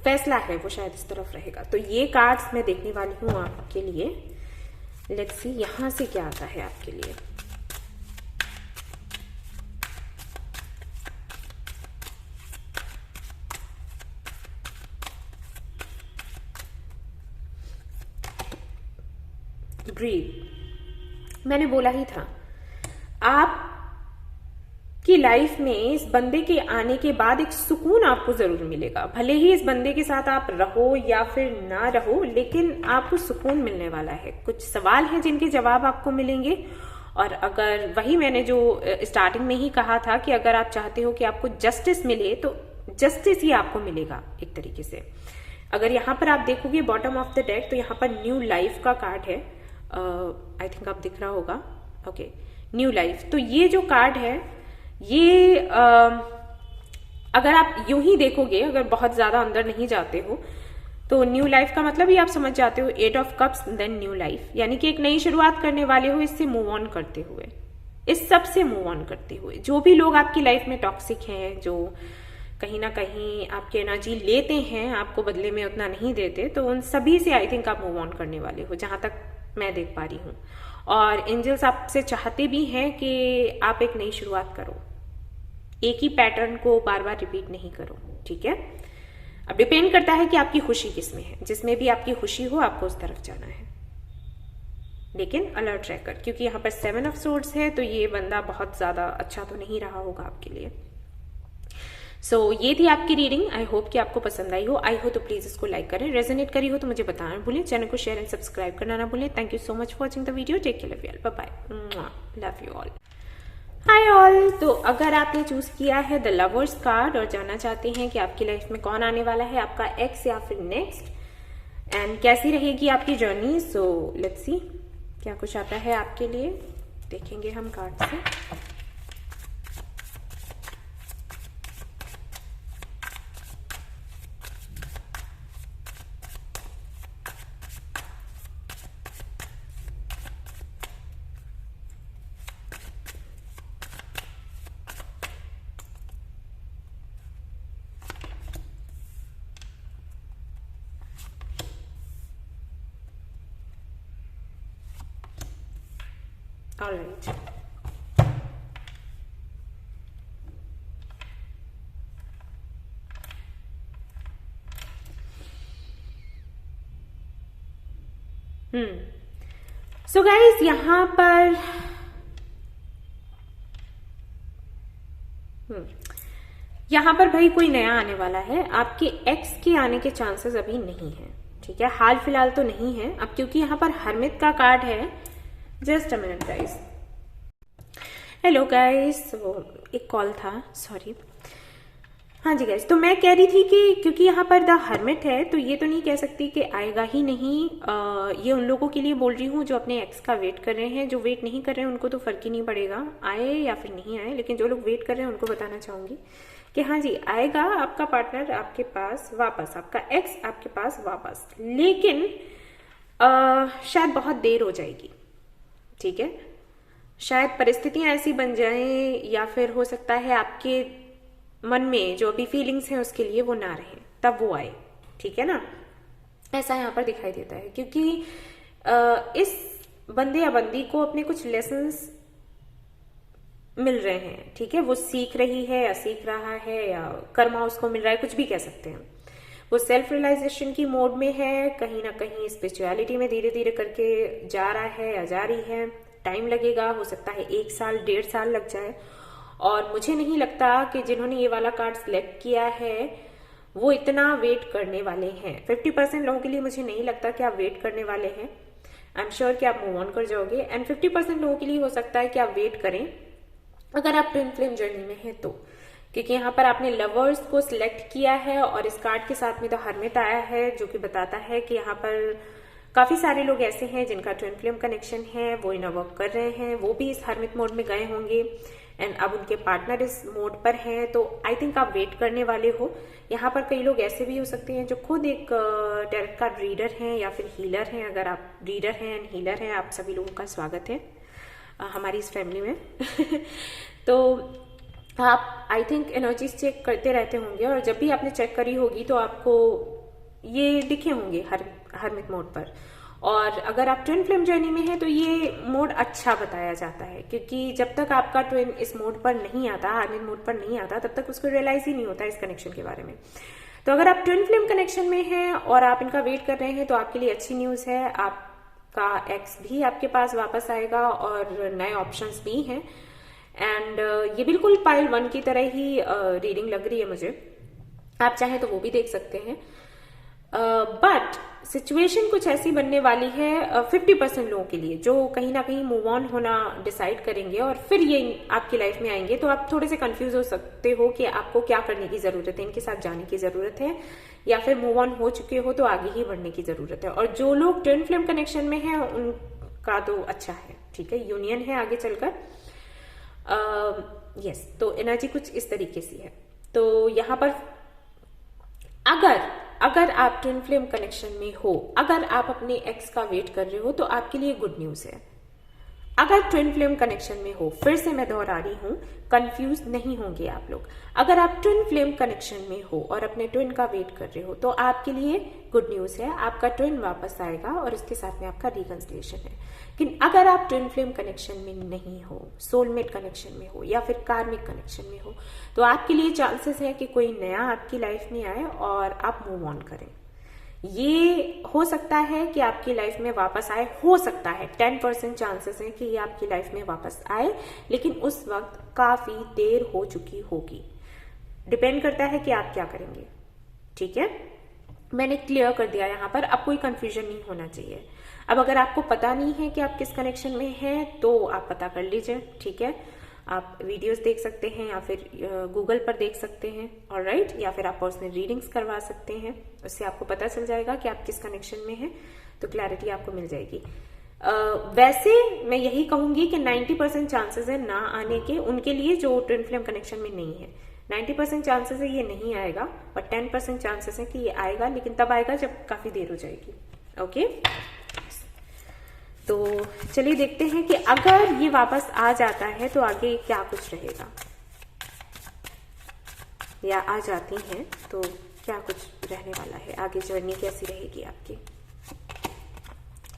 फैसला है वो शायद इस तरफ रहेगा। तो ये कार्ड्स मैं देखने वाली हूं आपके लिए। लेट्स सी यहां से क्या आता है आपके लिए। ब्रीथ, मैंने बोला ही था आप की लाइफ में इस बंदे के आने के बाद एक सुकून आपको जरूर मिलेगा। भले ही इस बंदे के साथ आप रहो या फिर ना रहो, लेकिन आपको सुकून मिलने वाला है। कुछ सवाल हैं जिनके जवाब आपको मिलेंगे। और अगर वही मैंने जो स्टार्टिंग में ही कहा था कि अगर आप चाहते हो कि आपको जस्टिस मिले तो जस्टिस ही आपको मिलेगा एक तरीके से। अगर यहाँ पर आप देखोगे बॉटम ऑफ द डेक, तो यहाँ पर न्यू लाइफ का कार्ड है। आई थिंक आप दिख रहा होगा। Okay, new life. तो ये जो कार्ड है ये अगर आप यूं ही देखोगे, अगर बहुत ज्यादा अंदर नहीं जाते हो, तो न्यू लाइफ का मतलब ही आप समझ जाते हो। 8 of cups then new life, यानी कि एक नई शुरुआत करने वाले हो, इससे मूव ऑन करते हुए, इस सब से मूव ऑन करते हुए। जो भी लोग आपकी लाइफ में टॉक्सिक हैं, जो कहीं ना कहीं आपकी एनर्जी लेते हैं, आपको बदले में उतना नहीं देते, तो उन सभी से आई थिंक आप मूव ऑन करने वाले हो, जहां तक मैं देख पा रही हूं। और एंजल्स आपसे चाहते भी हैं कि आप एक नई शुरुआत करो, एक ही पैटर्न को बार बार रिपीट नहीं करो। ठीक है, अब डिपेंड करता है कि आपकी खुशी किसमें है। जिसमें भी आपकी खुशी हो आपको उस तरफ जाना है, लेकिन अलर्ट रहकर, क्योंकि यहाँ पर 7 ऑफ सोर्ड्स है, तो ये बंदा बहुत ज्यादा अच्छा तो नहीं रहा होगा आपके लिए। सो ये थी आपकी रीडिंग। आई होप कि आपको पसंद आई हो। आई हो तो प्लीज इसको लाइक करें, रेजोनेट करी हो तो मुझे बताना ना भूलें, चैनल को शेयर एंड सब्सक्राइब करना ना भूलें। Thank you so much for watching the video. Take care, love you all, bye bye, love you all. Hi all. तो अगर आपने चूज किया है द लवर्स कार्ड और जानना चाहते हैं कि आपकी लाइफ में कौन आने वाला है, आपका एक्स या फिर नेक्स्ट, एंड कैसी रहेगी आपकी जर्नी, सो लेट्स सी क्या कुछ आता है आपके लिए। देखेंगे हम कार्ड से। All right. सो गाइज यहां पर भाई कोई नया आने वाला है। आपके एक्स के आने के चांसेस अभी नहीं है। ठीक है, हाल फिलहाल तो नहीं है अब, क्योंकि यहां पर हरमित का कार्ड है। Just a minute guys. Hello guys, वो एक कॉल था, सॉरी। हाँ जी गाइस, तो मैं कह रही थी कि क्योंकि यहाँ पर द हर्मिट है, तो ये तो नहीं कह सकती कि आएगा ही नहीं। ये उन लोगों के लिए बोल रही हूँ जो अपने एक्स का वेट कर रहे हैं। जो वेट नहीं कर रहे हैं उनको तो फर्क ही नहीं पड़ेगा आए या फिर नहीं आए, लेकिन जो लोग वेट कर रहे हैं उनको बताना चाहूंगी कि हाँ जी आएगा आपका पार्टनर आपके पास वापस, आपका एक्स आपके पास वापस, लेकिन शायद बहुत देर हो जाएगी। ठीक है, शायद परिस्थितियां ऐसी बन जाएं, या फिर हो सकता है आपके मन में जो अभी फीलिंग्स हैं उसके लिए वो ना रहे, तब वो आए। ठीक है ना, ऐसा यहाँ पर दिखाई देता है, क्योंकि इस बंदे या बंदी को अपने कुछ लेसन्स मिल रहे हैं। ठीक है, वो सीख रही है या सीख रहा है या कर्मा उसको मिल रहा है, कुछ भी कह सकते हैं। वो सेल्फ रियलाइजेशन की मोड में है, कहीं ना कहीं स्पिरिचुअलिटी में धीरे धीरे करके जा रहा है या जा रही है। टाइम लगेगा, हो सकता है 1 साल 1.5 साल लग जाए। और मुझे नहीं लगता कि जिन्होंने ये वाला कार्ड सिलेक्ट किया है वो इतना वेट करने वाले हैं। 50% लोगों के लिए मुझे नहीं लगता कि आप वेट करने वाले हैं। आई एम श्योर कि आप मूव ऑन कर जाओगे। एंड 50% लोगों के लिए हो सकता है कि आप वेट करें अगर आप ट्विन फ्लेम जर्नी में हैं तो, क्योंकि यहाँ पर आपने लवर्स को सिलेक्ट किया है और इस कार्ड के साथ में द हर्मिट आया है, जो कि बताता है कि यहाँ पर काफी सारे लोग ऐसे हैं जिनका ट्विन फ्लेम कनेक्शन है, वो इनर वर्क कर रहे हैं, वो भी इस हर्मिट मोड में गए होंगे। एंड अब उनके पार्टनर इस मोड पर हैं, तो आई थिंक आप वेट करने वाले हो। यहाँ पर कई लोग ऐसे भी हो सकते हैं जो खुद एक टैरोट कार्ड रीडर हैं या फिर हीलर हैं। अगर आप रीडर हैं एंड हीलर हैं, आप सभी लोगों का स्वागत है हमारी इस फैमिली में। तो आप आई थिंक एनर्जीज चेक करते रहते होंगे, और जब भी आपने चेक करी होगी तो आपको ये दिखे होंगे हरमित मोड पर। और अगर आप ट्विन फ्लेम जर्नी में हैं तो ये मोड अच्छा बताया जाता है, क्योंकि जब तक आपका ट्विन इस मोड पर नहीं आता, हरमित मोड पर नहीं आता, तब तक उसको रियलाइज ही नहीं होता इस कनेक्शन के बारे में। तो अगर आप ट्विन फ्लेम कनेक्शन में हैं और आप इनका वेट कर रहे हैं तो आपके लिए अच्छी न्यूज है। आपका एक्स भी आपके पास वापस आएगा और नए ऑप्शंस भी हैं। एंड ये बिल्कुल पाइल 1 की तरह ही रीडिंग लग रही है मुझे। आप चाहें तो वो भी देख सकते हैं। बट सिचुएशन कुछ ऐसी बनने वाली है 50% लोगों के लिए, जो कहीं ना कहीं मूव ऑन होना डिसाइड करेंगे और फिर ये आपकी लाइफ में आएंगे। तो आप थोड़े से कंफ्यूज हो सकते हो कि आपको क्या करने की जरूरत है, इनके साथ जाने की जरूरत है या फिर मूव ऑन हो चुके हो तो आगे ही बढ़ने की जरूरत है। और जो लोग ट्विन फ्लेम कनेक्शन में हैं उनका तो अच्छा है, ठीक है, यूनियन है आगे चलकर। यस, तो एनर्जी कुछ इस तरीके से है। तो यहाँ पर अगर आप ट्विन फ्लेम कनेक्शन में हो, अगर आप अपने एक्स का वेट कर रहे हो तो आपके लिए गुड न्यूज है। अगर ट्विन फ्लेम कनेक्शन में हो, फिर से मैं दोहरा रही हूं, कंफ्यूज नहीं होंगे आप लोग। अगर आप ट्विन फ्लेम कनेक्शन में हो और अपने ट्विन का वेट कर रहे हो तो आपके लिए गुड न्यूज है, आपका ट्विन वापस आएगा और उसके साथ में आपका रिकंसिलिएशन है। लेकिन अगर आप ट्विन फ्लेम कनेक्शन में नहीं हो, सोलमेट कनेक्शन में हो या फिर कार्मिक कनेक्शन में हो, तो आपके लिए चांसेस है कि कोई नया आपकी लाइफ में आए और आप मूव ऑन करें। ये हो सकता है कि आपकी लाइफ में वापस आए, हो सकता है 10% चांसेस हैं कि ये आपकी लाइफ में वापस आए, लेकिन उस वक्त काफी देर हो चुकी होगी। डिपेंड करता है कि आप क्या करेंगे, ठीक है। मैंने क्लियर कर दिया यहाँ पर, अब कोई कंफ्यूजन नहीं होना चाहिए। अब अगर आपको पता नहीं है कि आप किस कनेक्शन में हैं तो आप पता कर लीजिए, ठीक है। आप वीडियोस देख सकते हैं या फिर गूगल पर देख सकते हैं, ऑलराइट, या फिर आप पर्सनल रीडिंग्स करवा सकते हैं। उससे आपको पता चल जाएगा कि आप किस कनेक्शन में हैं, तो क्लैरिटी आपको मिल जाएगी। वैसे मैं यही कहूंगी कि 90% चांसेस है ना आने के, उनके लिए जो ट्विन फ्लेम कनेक्शन में नहीं है। 90% चांसेस है ये नहीं आएगा, और 10% चांसेस है कि ये आएगा, लेकिन तब आएगा जब काफी देर हो जाएगी। ओके, तो चलिए देखते हैं कि अगर ये वापस आ जाता है तो आगे क्या कुछ रहेगा, या आ जाती हैं तो क्या कुछ रहने वाला है, आगे जर्नी कैसी रहेगी आपकी।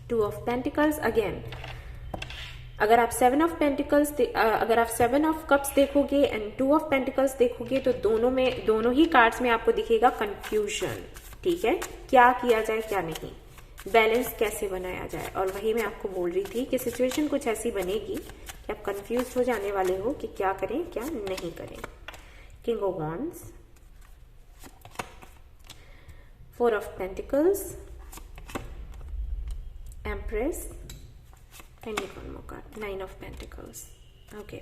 2 ऑफ पेंटिकल्स अगेन। अगर आप 7 ऑफ पेंटिकल्स अगर आप 7 ऑफ कप्स देखोगे एंड 2 ऑफ पेंटिकल्स देखोगे तो दोनों ही कार्ड्स में आपको दिखेगा कंफ्यूजन, ठीक है, क्या किया जाए क्या नहीं, बैलेंस कैसे बनाया जाए। और वही मैं आपको बोल रही थी कि सिचुएशन कुछ ऐसी बनेगी कि आप कंफ्यूज हो जाने वाले हो कि क्या करें क्या नहीं करें। King of wands, 4 of pentacles, empress, and one more card, 9 of pentacles. Okay,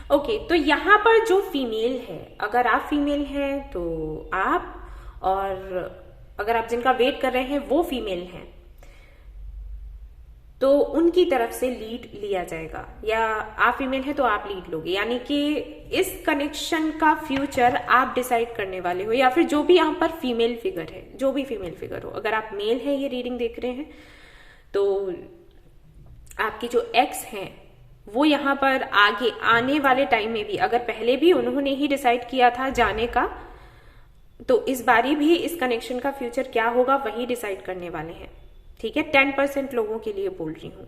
okay, तो यहां पर जो फीमेल है, अगर आप फीमेल हैं तो आप, और अगर आप जिनका वेट कर रहे हैं वो फीमेल हैं तो उनकी तरफ से लीड लिया जाएगा, या आप फीमेल हैं तो आप लीड लोगे। यानी कि इस कनेक्शन का फ्यूचर आप डिसाइड करने वाले हो, या फिर जो भी यहां पर फीमेल फिगर है, जो भी फीमेल फिगर हो। अगर आप मेल हैं, ये रीडिंग देख रहे हैं, तो आपकी जो एक्स हैं वो यहाँ पर आगे आने वाले टाइम में भी, अगर पहले भी उन्होंने ही डिसाइड किया था जाने का, तो इस बारी भी इस कनेक्शन का फ्यूचर क्या होगा वही डिसाइड करने वाले हैं, ठीक है। 10% लोगों के लिए बोल रही हूं,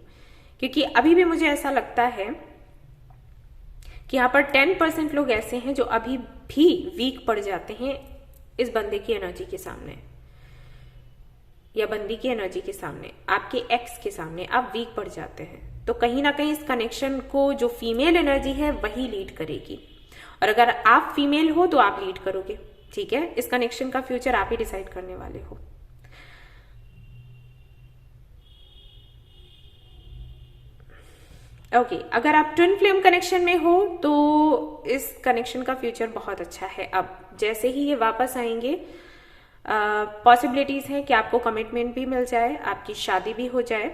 क्योंकि अभी भी मुझे ऐसा लगता है कि यहाँ पर 10% लोग ऐसे हैं जो अभी भी वीक पड़ जाते हैं इस बंदे की एनर्जी के सामने, या बंदी की एनर्जी के सामने, आपके एक्स के सामने आप वीक पड़ जाते हैं। तो कहीं ना कहीं इस कनेक्शन को जो फीमेल एनर्जी है वही लीड करेगी, और अगर आप फीमेल हो तो आप लीड करोगे, ठीक है। इस कनेक्शन का फ्यूचर आप ही डिसाइड करने वाले हो। ओके अगर आप ट्विन फ्लेम कनेक्शन में हो तो इस कनेक्शन का फ्यूचर बहुत अच्छा है। अब जैसे ही ये वापस आएंगे पॉसिबिलिटीज है कि आपको कमिटमेंट भी मिल जाए, आपकी शादी भी हो जाए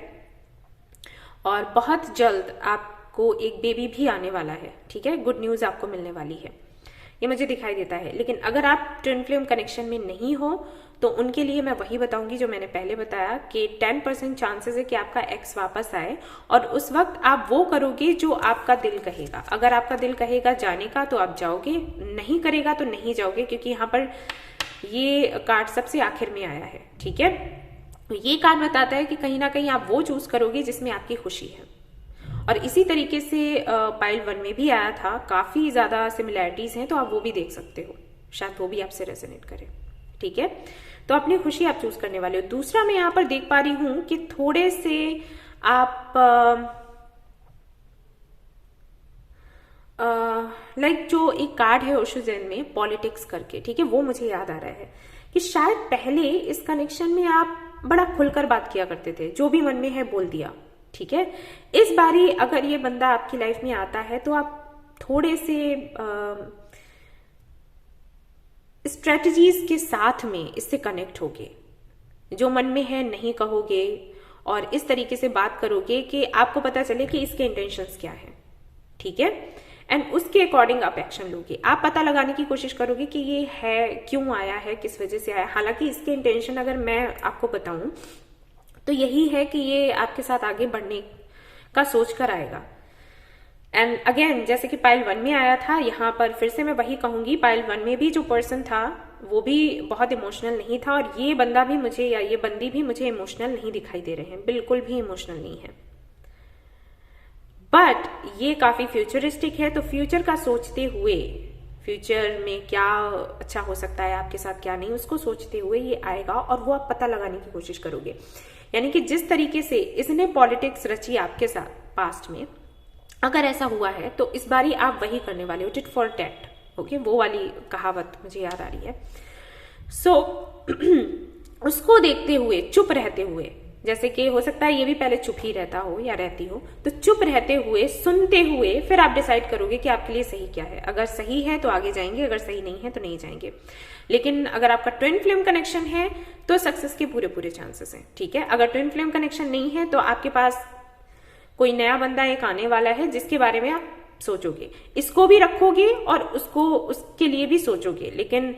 और बहुत जल्द आपको एक बेबी भी आने वाला है। ठीक है, गुड न्यूज आपको मिलने वाली है, ये मुझे दिखाई देता है। लेकिन अगर आप ट्विन फ्लेम कनेक्शन में नहीं हो तो उनके लिए मैं वही बताऊंगी जो मैंने पहले बताया कि 10% चांसेस है कि आपका एक्स वापस आए और उस वक्त आप वो करोगे जो आपका दिल कहेगा। अगर आपका दिल कहेगा जाने का तो आप जाओगे, नहीं करेगा तो नहीं जाओगे, क्योंकि यहाँ पर ये कार्ड सबसे आखिर में आया है। ठीक है, तो ये कार्ड बताता है कि कहीं ना कहीं आप वो चूज करोगे जिसमें आपकी खुशी है। और इसी तरीके से पाइल 1 में भी आया था, काफी ज्यादा सिमिलैरिटीज हैं, तो आप वो भी देख सकते हो, शायद वो भी आपसे रेजोनेट करे। ठीक है, तो अपनी खुशी आप चूज करने वाले हो। दूसरा मैं यहाँ पर देख पा रही हूं कि थोड़े से आप लाइक जो एक कार्ड है ओशुजेन में पॉलिटिक्स करके, ठीक है, वो मुझे याद आ रहा है कि शायद पहले इस कनेक्शन में आप बड़ा खुलकर बात किया करते थे, जो भी मन में है बोल दिया। ठीक है, इस बारी अगर ये बंदा आपकी लाइफ में आता है तो आप थोड़े से स्ट्रेटजीज के साथ में इससे कनेक्ट होगे, जो मन में है नहीं कहोगे और इस तरीके से बात करोगे कि आपको पता चले कि इसके इंटेंशंस क्या है। ठीक है, एंड उसके अकॉर्डिंग आप एक्शन लोगे। आप पता लगाने की कोशिश करोगे कि ये है, क्यों आया है, किस वजह से आया। हालांकि इसके इंटेंशन अगर मैं आपको बताऊं तो यही है कि ये आपके साथ आगे बढ़ने का सोच कर आएगा। एंड अगेन जैसे कि पाइल 1 में आया था, यहाँ पर फिर से मैं वही कहूंगी, पाइल 1 में भी जो पर्सन था वो भी बहुत इमोशनल नहीं था और ये बंदा भी मुझे या ये बंदी भी मुझे इमोशनल नहीं दिखाई दे रहे हैं, बिल्कुल भी इमोशनल नहीं है। बट ये काफी फ्यूचरिस्टिक है, तो फ्यूचर का सोचते हुए, फ्यूचर में क्या अच्छा हो सकता है आपके साथ क्या नहीं, उसको सोचते हुए ये आएगा और वो आप पता लगाने की कोशिश करोगे। यानी कि जिस तरीके से इसने पॉलिटिक्स रची आपके साथ पास्ट में, अगर ऐसा हुआ है तो इस बारी आप वही करने वाले हो, टिट फॉर टैट। ओके, वो वाली कहावत मुझे याद आ रही है। सो उसको देखते हुए, चुप रहते हुए, जैसे कि हो सकता है ये भी पहले चुप ही रहता हो या रहती हो, तो चुप रहते हुए, सुनते हुए फिर आप डिसाइड करोगे कि आपके लिए सही क्या है। अगर सही है तो आगे जाएंगे, अगर सही नहीं है तो नहीं जाएंगे। लेकिन अगर आपका ट्विन फ्लेम कनेक्शन है तो सक्सेस के पूरे पूरे चांसेस हैं। ठीक है, अगर ट्विन फ्लेम कनेक्शन नहीं है तो आपके पास कोई नया बंदा एक आने वाला है जिसके बारे में आप सोचोगे, इसको भी रखोगे और उसके लिए भी सोचोगे। लेकिन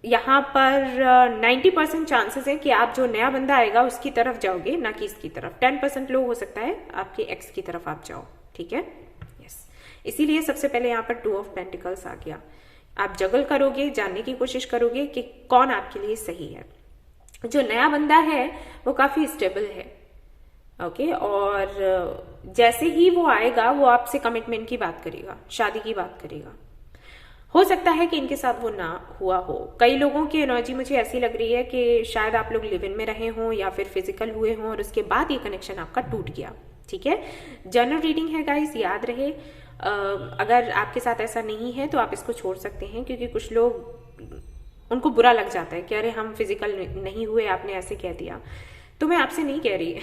यहाँ पर 90% चांसेस है कि आप जो नया बंदा आएगा उसकी तरफ जाओगे, ना कि इसकी तरफ। 10% लोग हो सकता है आपके एक्स की तरफ आप जाओ। ठीक है, यस, इसीलिए सबसे पहले यहाँ पर 2 ऑफ पेंटिकल्स आ गया। आप जगल करोगे, जानने की कोशिश करोगे कि कौन आपके लिए सही है। जो नया बंदा है वो काफी स्टेबल है। ओके, और जैसे ही वो आएगा वो आपसे कमिटमेंट की बात करेगा, शादी की बात करेगा। हो सकता है कि इनके साथ वो ना हुआ हो। कई लोगों की एनर्जी मुझे ऐसी लग रही है कि शायद आप लोग लिव इन में रहे हों या फिर फिजिकल हुए हों और उसके बाद ये कनेक्शन आपका टूट गया। ठीक है, जनरल रीडिंग है गाइस, याद रहे। अगर आपके साथ ऐसा नहीं है तो आप इसको छोड़ सकते हैं, क्योंकि कुछ लोग, उनको बुरा लग जाता है कि अरे हम फिजिकल नहीं हुए, आपने ऐसे कह दिया। तो मैं आपसे नहीं कह रही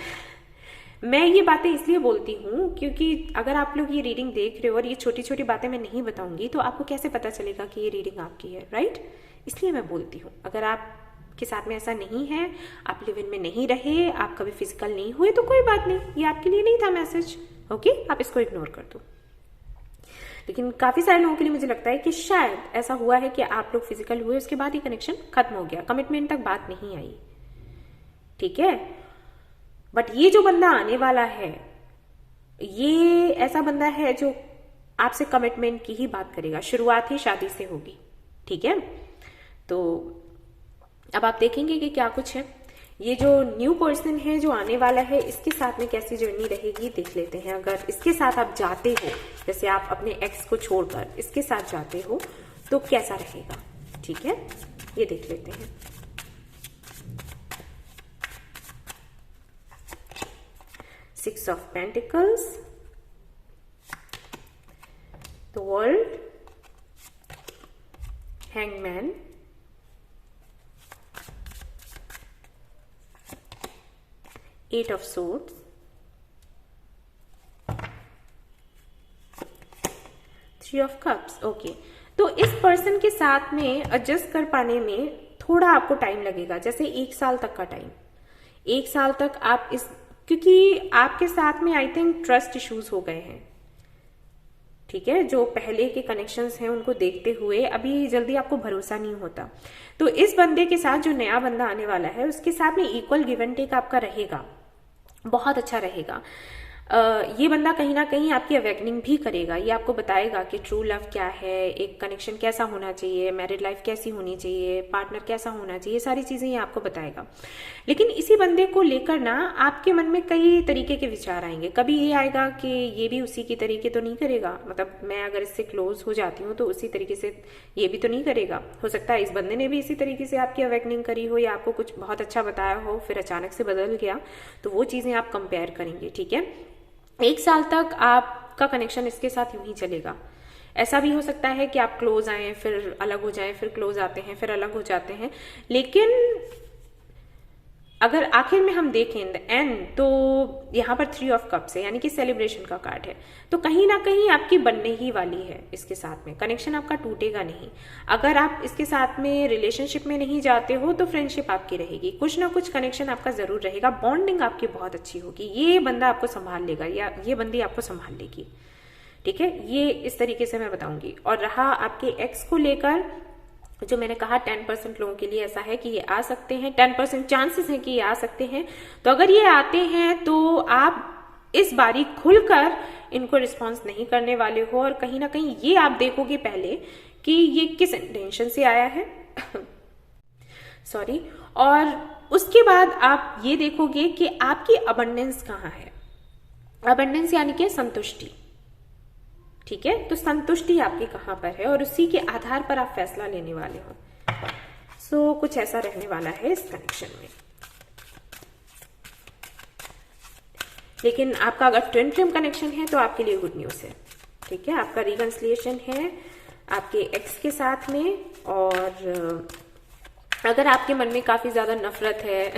मैं ये बातें इसलिए बोलती हूँ क्योंकि अगर आप लोग ये रीडिंग देख रहे हो और ये छोटी छोटी बातें मैं नहीं बताऊंगी तो आपको कैसे पता चलेगा कि ये रीडिंग आपकी है, राइट? इसलिए मैं बोलती हूँ। अगर आपके साथ में ऐसा नहीं है, आप लिव इन में नहीं रहे, आप कभी फिजिकल नहीं हुए, तो कोई बात नहीं, ये आपके लिए नहीं था मैसेज। ओके, आप इसको इग्नोर कर दो। लेकिन काफी सारे लोगों के लिए मुझे लगता है कि शायद ऐसा हुआ है कि आप लोग फिजिकल हुए, उसके बाद ये कनेक्शन खत्म हो गया, कमिटमेंट तक बात नहीं आई। ठीक है, बट ये जो बंदा आने वाला है, ये ऐसा बंदा है जो आपसे कमिटमेंट की ही बात करेगा, शुरुआत ही शादी से होगी। ठीक है, तो अब आप देखेंगे कि क्या कुछ है। ये जो न्यू पर्सन है जो आने वाला है, इसके साथ में कैसी जर्नी रहेगी देख लेते हैं। अगर इसके साथ आप जाते हो, जैसे आप अपने एक्स को छोड़कर इसके साथ जाते हो, तो कैसा रहेगा। ठीक है, ये देख लेते हैं। Six of Pentacles, the World, Hangman, Eight of Swords, 3 of cups, okay. तो इस पर्सन के साथ में एडजस्ट कर पाने में थोड़ा आपको टाइम लगेगा, जैसे 1 साल तक का टाइम। 1 साल तक आप क्योंकि आपके साथ में आई थिंक ट्रस्ट इश्यूज हो गए हैं, ठीक है। जो पहले के कनेक्शंस हैं उनको देखते हुए अभी जल्दी आपको भरोसा नहीं होता। तो इस बंदे के साथ जो नया बंदा आने वाला है उसके साथ में इक्वल गिव एंड टेक आपका रहेगा, बहुत अच्छा रहेगा। ये बंदा कहीं ना कहीं आपकी अवेकनिंग भी करेगा, ये आपको बताएगा कि ट्रू लव क्या है, एक कनेक्शन कैसा होना चाहिए, मैरिड लाइफ कैसी होनी चाहिए, पार्टनर कैसा होना चाहिए, सारी चीजें ये आपको बताएगा। लेकिन इसी बंदे को लेकर ना आपके मन में कई तरीके के विचार आएंगे। कभी ये आएगा कि ये भी उसी की तरीके तो नहीं करेगा, मतलब मैं अगर इससे क्लोज हो जाती हूँ तो उसी तरीके से ये भी तो नहीं करेगा। हो सकता है इस बंदे ने भी इसी तरीके से आपकी अवेकनिंग करी हो या आपको कुछ बहुत अच्छा बताया हो, फिर अचानक से बदल गया, तो वो चीजें आप कंपेयर करेंगे, ठीक है। 1 साल तक आपका कनेक्शन इसके साथ यूं ही चलेगा। ऐसा भी हो सकता है कि आप क्लोज आए फिर अलग हो जाएं, फिर क्लोज आते हैं फिर अलग हो जाते हैं। लेकिन अगर आखिर में हम देखें इन द एंड, तो यहाँ पर 3 ऑफ कप्स है, यानी कि सेलिब्रेशन का कार्ड है। तो कहीं ना कहीं आपकी बनने ही वाली है इसके साथ में, कनेक्शन आपका टूटेगा नहीं। अगर आप इसके साथ में रिलेशनशिप में नहीं जाते हो तो फ्रेंडशिप आपकी रहेगी, कुछ ना कुछ कनेक्शन आपका जरूर रहेगा, बॉन्डिंग आपकी बहुत अच्छी होगी। ये बंदा आपको संभाल लेगा या ये बंदी आपको संभाल लेगी, ठीक है। ये इस तरीके से मैं बताऊंगी। और रहा आपके एक्स को लेकर, जो मैंने कहा 10% लोगों के लिए ऐसा है कि ये आ सकते हैं, 10% चांसेस हैं कि ये आ सकते हैं। तो अगर ये आते हैं तो आप इस बारी खुलकर इनको रिस्पॉन्स नहीं करने वाले हो, और कहीं ना कहीं ये आप देखोगे पहले कि ये किस इंटेंशन से आया है सॉरी। और उसके बाद आप ये देखोगे कि आपकी अबंडेंस कहाँ है। अबंडेंस यानी कि संतुष्टि, ठीक है। तो संतुष्टि आपकी कहां पर है और उसी के आधार पर आप फैसला लेने वाले हो। सो कुछ ऐसा रहने वाला है इस कनेक्शन में। लेकिन आपका अगर ट्विन फ्लेम कनेक्शन है तो आपके लिए गुड न्यूज है, ठीक है। आपका रिकंसिलिएशन है आपके एक्स के साथ में, और अगर आपके मन में काफी ज्यादा नफरत है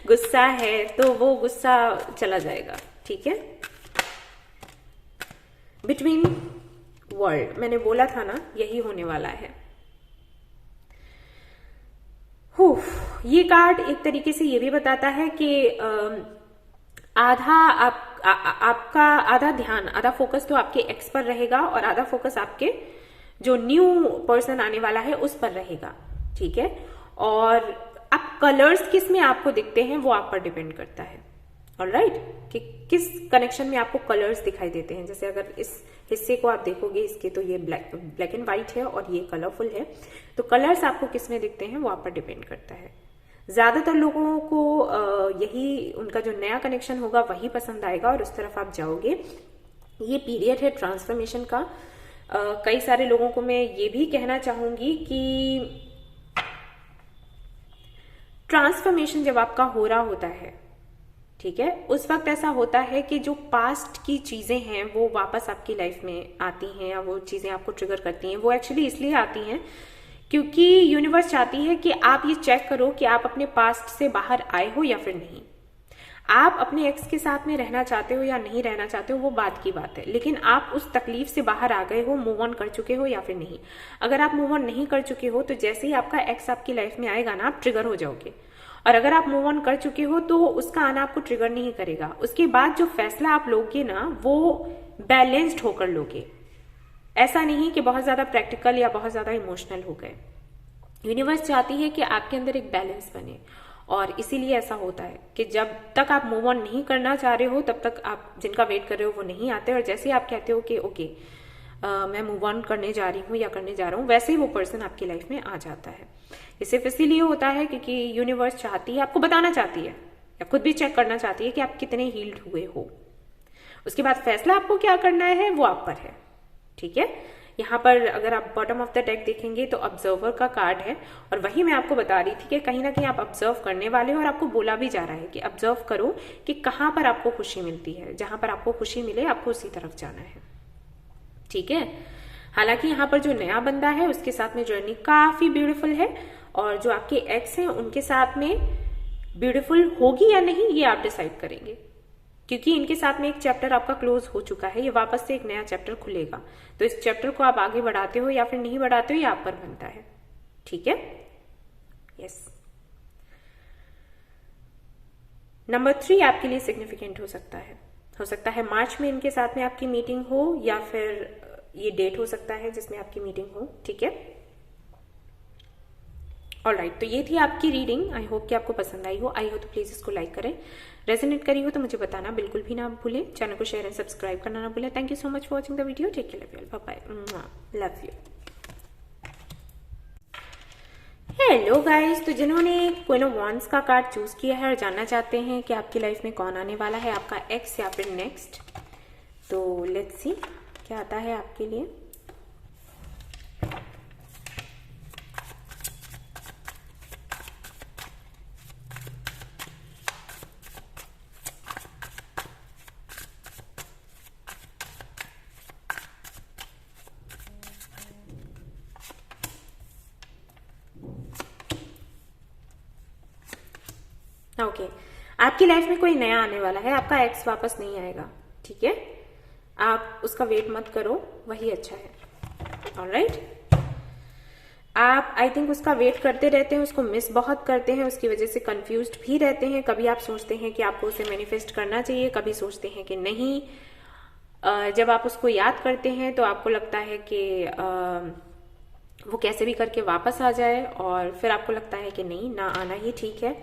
गुस्सा है, तो वो गुस्सा चला जाएगा, ठीक है। बिटवीन वर्ल्ड मैंने बोला था ना, यही होने वाला है। ये कार्ड एक तरीके से ये भी बताता है कि आधा आपका आधा ध्यान, आधा फोकस तो आपके एक्स पर रहेगा और आधा फोकस आपके जो न्यू पर्सन आने वाला है उस पर रहेगा, ठीक है। और अब कलर्स किस में आपको दिखते हैं वो आप पर डिपेंड करता है, ऑलराइट, कि किस कनेक्शन में आपको कलर्स दिखाई देते हैं। जैसे अगर इस हिस्से को आप देखोगे इसके, तो ये ब्लैक एंड व्हाइट है और ये कलरफुल है, तो कलर्स आपको किस में दिखते हैं वो आप पर डिपेंड करता है। ज्यादातर लोगों को यही उनका जो नया कनेक्शन होगा वही पसंद आएगा और उस तरफ आप जाओगे। ये पीरियड है ट्रांसफॉर्मेशन का। कई सारे लोगों को मैं ये भी कहना चाहूंगी कि ट्रांसफॉर्मेशन जब आपका हो रहा होता है, ठीक है, उस वक्त ऐसा होता है कि जो पास्ट की चीजें हैं वो वापस आपकी लाइफ में आती हैं, या वो चीजें आपको ट्रिगर करती हैं। वो एक्चुअली इसलिए आती हैं क्योंकि यूनिवर्स चाहती है कि आप ये चेक करो कि आप अपने पास्ट से बाहर आए हो या फिर नहीं। आप अपने एक्स के साथ में रहना चाहते हो या नहीं रहना चाहते हो वो बात की बात है, लेकिन आप उस तकलीफ से बाहर आ गए हो, मूव ऑन कर चुके हो या फिर नहीं। अगर आप मूव ऑन नहीं कर चुके हो तो जैसे ही आपका एक्स आपकी लाइफ में आएगा ना, आप ट्रिगर हो जाओगे। और अगर आप मूव ऑन कर चुके हो तो उसका आना आपको ट्रिगर नहीं करेगा। उसके बाद जो फैसला आप लोगे ना वो बैलेंस्ड होकर लोगे, ऐसा नहीं कि बहुत ज्यादा प्रैक्टिकल या बहुत ज्यादा इमोशनल हो गए। यूनिवर्स चाहती है कि आपके अंदर एक बैलेंस बने, और इसीलिए ऐसा होता है कि जब तक आप मूव ऑन नहीं करना चाह रहे हो तब तक आप जिनका वेट कर रहे हो वो नहीं आते, और जैसे ही आप कहते हो कि ओके मैं मूव ऑन करने जा रही हूँ या करने जा रहा हूँ, वैसे ही वो पर्सन आपकी लाइफ में आ जाता है। ये सिर्फ इसीलिए होता है क्योंकि यूनिवर्स चाहती है, आपको बताना चाहती है या खुद भी चेक करना चाहती है कि आप कितने हील्ड हुए हो। उसके बाद फैसला आपको क्या करना है वो आप पर है, ठीक है। यहाँ पर अगर आप बॉटम ऑफ द डेक देखेंगे तो ऑब्जर्वर का कार्ड है, और वही मैं आपको बता रही थी कि कहीं ना कहीं आप ऑब्जर्व करने वाले हो, और आपको बोला भी जा रहा है कि ऑब्जर्व करो कि कहाँ पर आपको खुशी मिलती है। जहां पर आपको खुशी मिले आपको उसी तरफ जाना है, ठीक है। हालांकि यहाँ पर जो नया बंदा है उसके साथ में जर्नी काफी ब्यूटीफुल है, और जो आपके एक्स हैं उनके साथ में ब्यूटीफुल होगी या नहीं ये आप डिसाइड करेंगे, क्योंकि इनके साथ में एक चैप्टर आपका क्लोज हो चुका है, ये वापस से एक नया चैप्टर खुलेगा। तो इस चैप्टर को आप आगे बढ़ाते हो या फिर नहीं बढ़ाते हो, ये आप पर बनता है। ठीक है, यस। नंबर 3 आपके लिए सिग्निफिकेंट हो सकता है मार्च में इनके साथ में आपकी मीटिंग हो, या फिर ये डेट हो सकता है जिसमें आपकी मीटिंग हो। ठीक है, ऑलराइट। तो ये थी आपकी रीडिंग। आई होप कि आपको पसंद आई हो। आई हो तो प्लीज इसको लाइक करें, रेजोनेट करी हो तो मुझे बताना बिल्कुल भी ना भूलें। चैनल को शेयर एंड सब्सक्राइब करना ना भूलें। Thank you so much for watching the video. Take care, love you, bye bye, love you. Hello guys, तो जिन्होंने क्वीन ऑफ वांड्स का कार्ड चूज किया है और जानना चाहते हैं कि आपकी लाइफ में कौन आने वाला है, आपका एक्स या फिर नेक्स्ट, तो लेट्स सी क्या आता है आपके लिए। ओके, आपकी लाइफ में कोई नया आने वाला है, आपका एक्स वापस नहीं आएगा। ठीक है, आप उसका वेट मत करो, वही अच्छा है। ऑलराइट, आप आई थिंक उसका वेट करते रहते हैं, उसको मिस बहुत करते हैं, उसकी वजह से कंफ्यूज्ड भी रहते हैं। कभी आप सोचते हैं कि आपको उसे मैनिफेस्ट करना चाहिए, कभी सोचते हैं कि नहीं। जब आप उसको याद करते हैं तो आपको लगता है कि वो कैसे भी करके वापस आ जाए, और फिर आपको लगता है कि नहीं, ना आना ही ठीक है।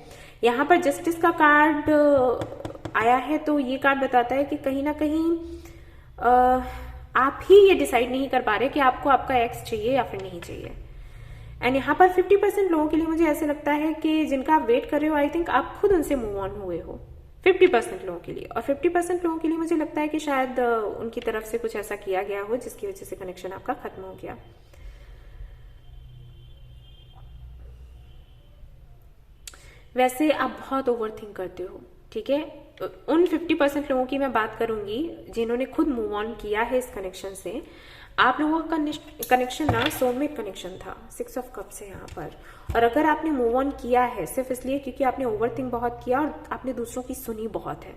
यहाँ पर जस्टिस का कार्ड आया है, तो ये कार्ड बताता है कि कहीं ना कहीं आप ही ये डिसाइड नहीं कर पा रहे कि आपको आपका एक्स चाहिए या फिर नहीं चाहिए। एंड यहाँ पर 50% लोगों के लिए मुझे ऐसे लगता है कि जिनका आप वेट कर रहे हो, आई थिंक आप खुद उनसे मूव ऑन हुए हो 50% लोगों के लिए, और 50% लोगों के लिए मुझे लगता है कि शायद उनकी तरफ से कुछ ऐसा किया गया हो जिसकी वजह से कनेक्शन आपका खत्म हो गया। वैसे आप बहुत ओवरथिंक करते हो। ठीक है, उन 50% लोगों की मैं बात करूंगी जिन्होंने खुद मूव ऑन किया है इस कनेक्शन से। आप लोगों का कनेक्शन ना सोलमेट कनेक्शन था, 6 ऑफ कप्स है यहाँ पर। और अगर आपने मूव ऑन किया है सिर्फ इसलिए क्योंकि आपने ओवरथिंक बहुत किया और आपने दूसरों की सुनी बहुत है,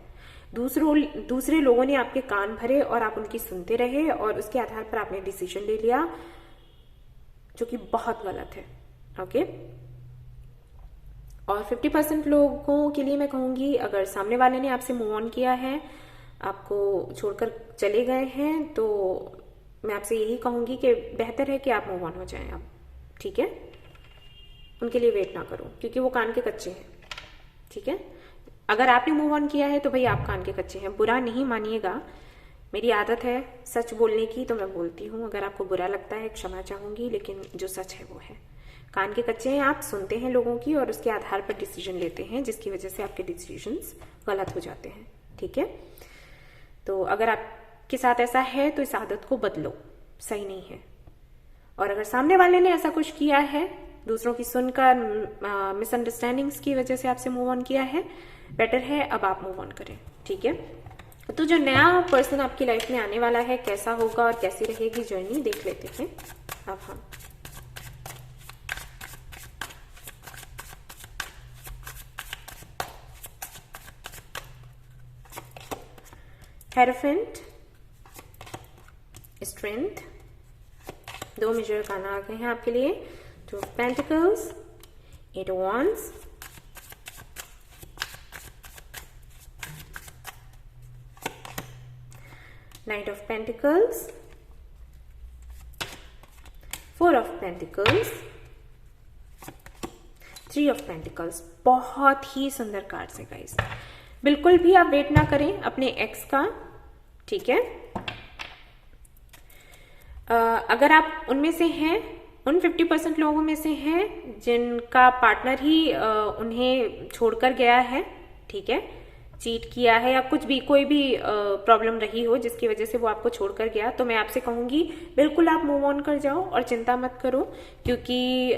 दूसरे लोगों ने आपके कान भरे और आप उनकी सुनते रहे, और उसके आधार पर आपने डिसीजन ले लिया, जो कि बहुत गलत है। ओके, और 50% लोगों के लिए मैं कहूंगी, अगर सामने वाले ने आपसे मूव ऑन किया है, आपको छोड़कर चले गए हैं, तो मैं आपसे यही कहूंगी कि बेहतर है कि आप मूव ऑन हो जाएं आप। ठीक है, उनके लिए वेट ना करो, क्योंकि वो कान के कच्चे हैं। ठीक है, अगर आपने मूव ऑन किया है तो भाई आप कान के कच्चे हैं। बुरा नहीं मानिएगा, मेरी आदत है सच बोलने की, तो मैं बोलती हूँ। अगर आपको बुरा लगता है क्षमा चाहूंगी, लेकिन जो सच है वो है। कान के कच्चे हैं, आप सुनते हैं लोगों की और उसके आधार पर डिसीजन लेते हैं, जिसकी वजह से आपके डिसीजंस गलत हो जाते हैं। ठीक है, तो अगर आपके साथ ऐसा है तो इस आदत को बदलो, सही नहीं है। और अगर सामने वाले ने ऐसा कुछ किया है, दूसरों की सुनकर मिसअंडरस्टैंडिंग्स की वजह से आपसे मूव ऑन किया है, बेटर है अब आप मूव ऑन करें। ठीक है, तो जो नया पर्सन आपकी लाइफ में आने वाला है, कैसा होगा और कैसी रहेगी जर्नी, देख लेते हैं अब हम। हेरोफेंट, स्ट्रेंथ, 2 मेजर गाना आ गए हैं आपके लिए। 2 of pentacles, 8 of wands, night of pentacles, 4 of pentacles, 3 of pentacles. बहुत ही सुंदर कार्ड्स है गाइस। बिल्कुल भी आप वेट ना करें अपने एक्स का। ठीक है, अगर आप उनमें से हैं, उन 50% लोगों में से हैं जिनका पार्टनर ही उन्हें छोड़कर गया है, ठीक है, चीट किया है या कुछ भी, कोई भी प्रॉब्लम रही हो जिसकी वजह से वो आपको छोड़कर गया, तो मैं आपसे कहूंगी बिल्कुल आप मूव ऑन कर जाओ और चिंता मत करो, क्योंकि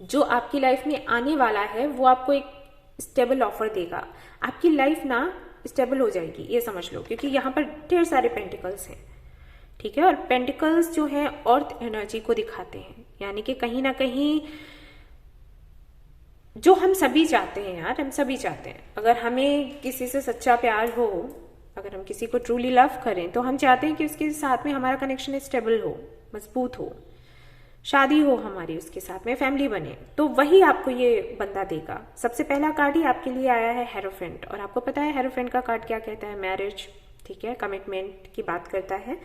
जो आपकी लाइफ में आने वाला है वो आपको एक स्टेबल ऑफर देगा। आपकी लाइफ ना स्टेबल हो जाएगी, ये समझ लो, क्योंकि यहाँ पर ढेर सारे पेंटिकल्स हैं। ठीक है, और पेंटिकल्स जो है अर्थ एनर्जी को दिखाते हैं, यानी कि कहीं ना कहीं जो हम सभी चाहते हैं यार, हम सभी चाहते हैं। अगर हमें किसी से सच्चा प्यार हो, अगर हम किसी को ट्रूली लव करें, तो हम चाहते हैं कि उसके साथ में हमारा कनेक्शन स्टेबल हो, मजबूत हो, शादी हो हमारी उसके साथ में, फैमिली बने। तो वही आपको ये बंदा देगा। सबसे पहला कार्ड ही आपके लिए आया है हेरोफेंट, और आपको पता है हेरोफेंट का कार्ड क्या कहता है? मैरिज, ठीक है, कमिटमेंट की बात करता है।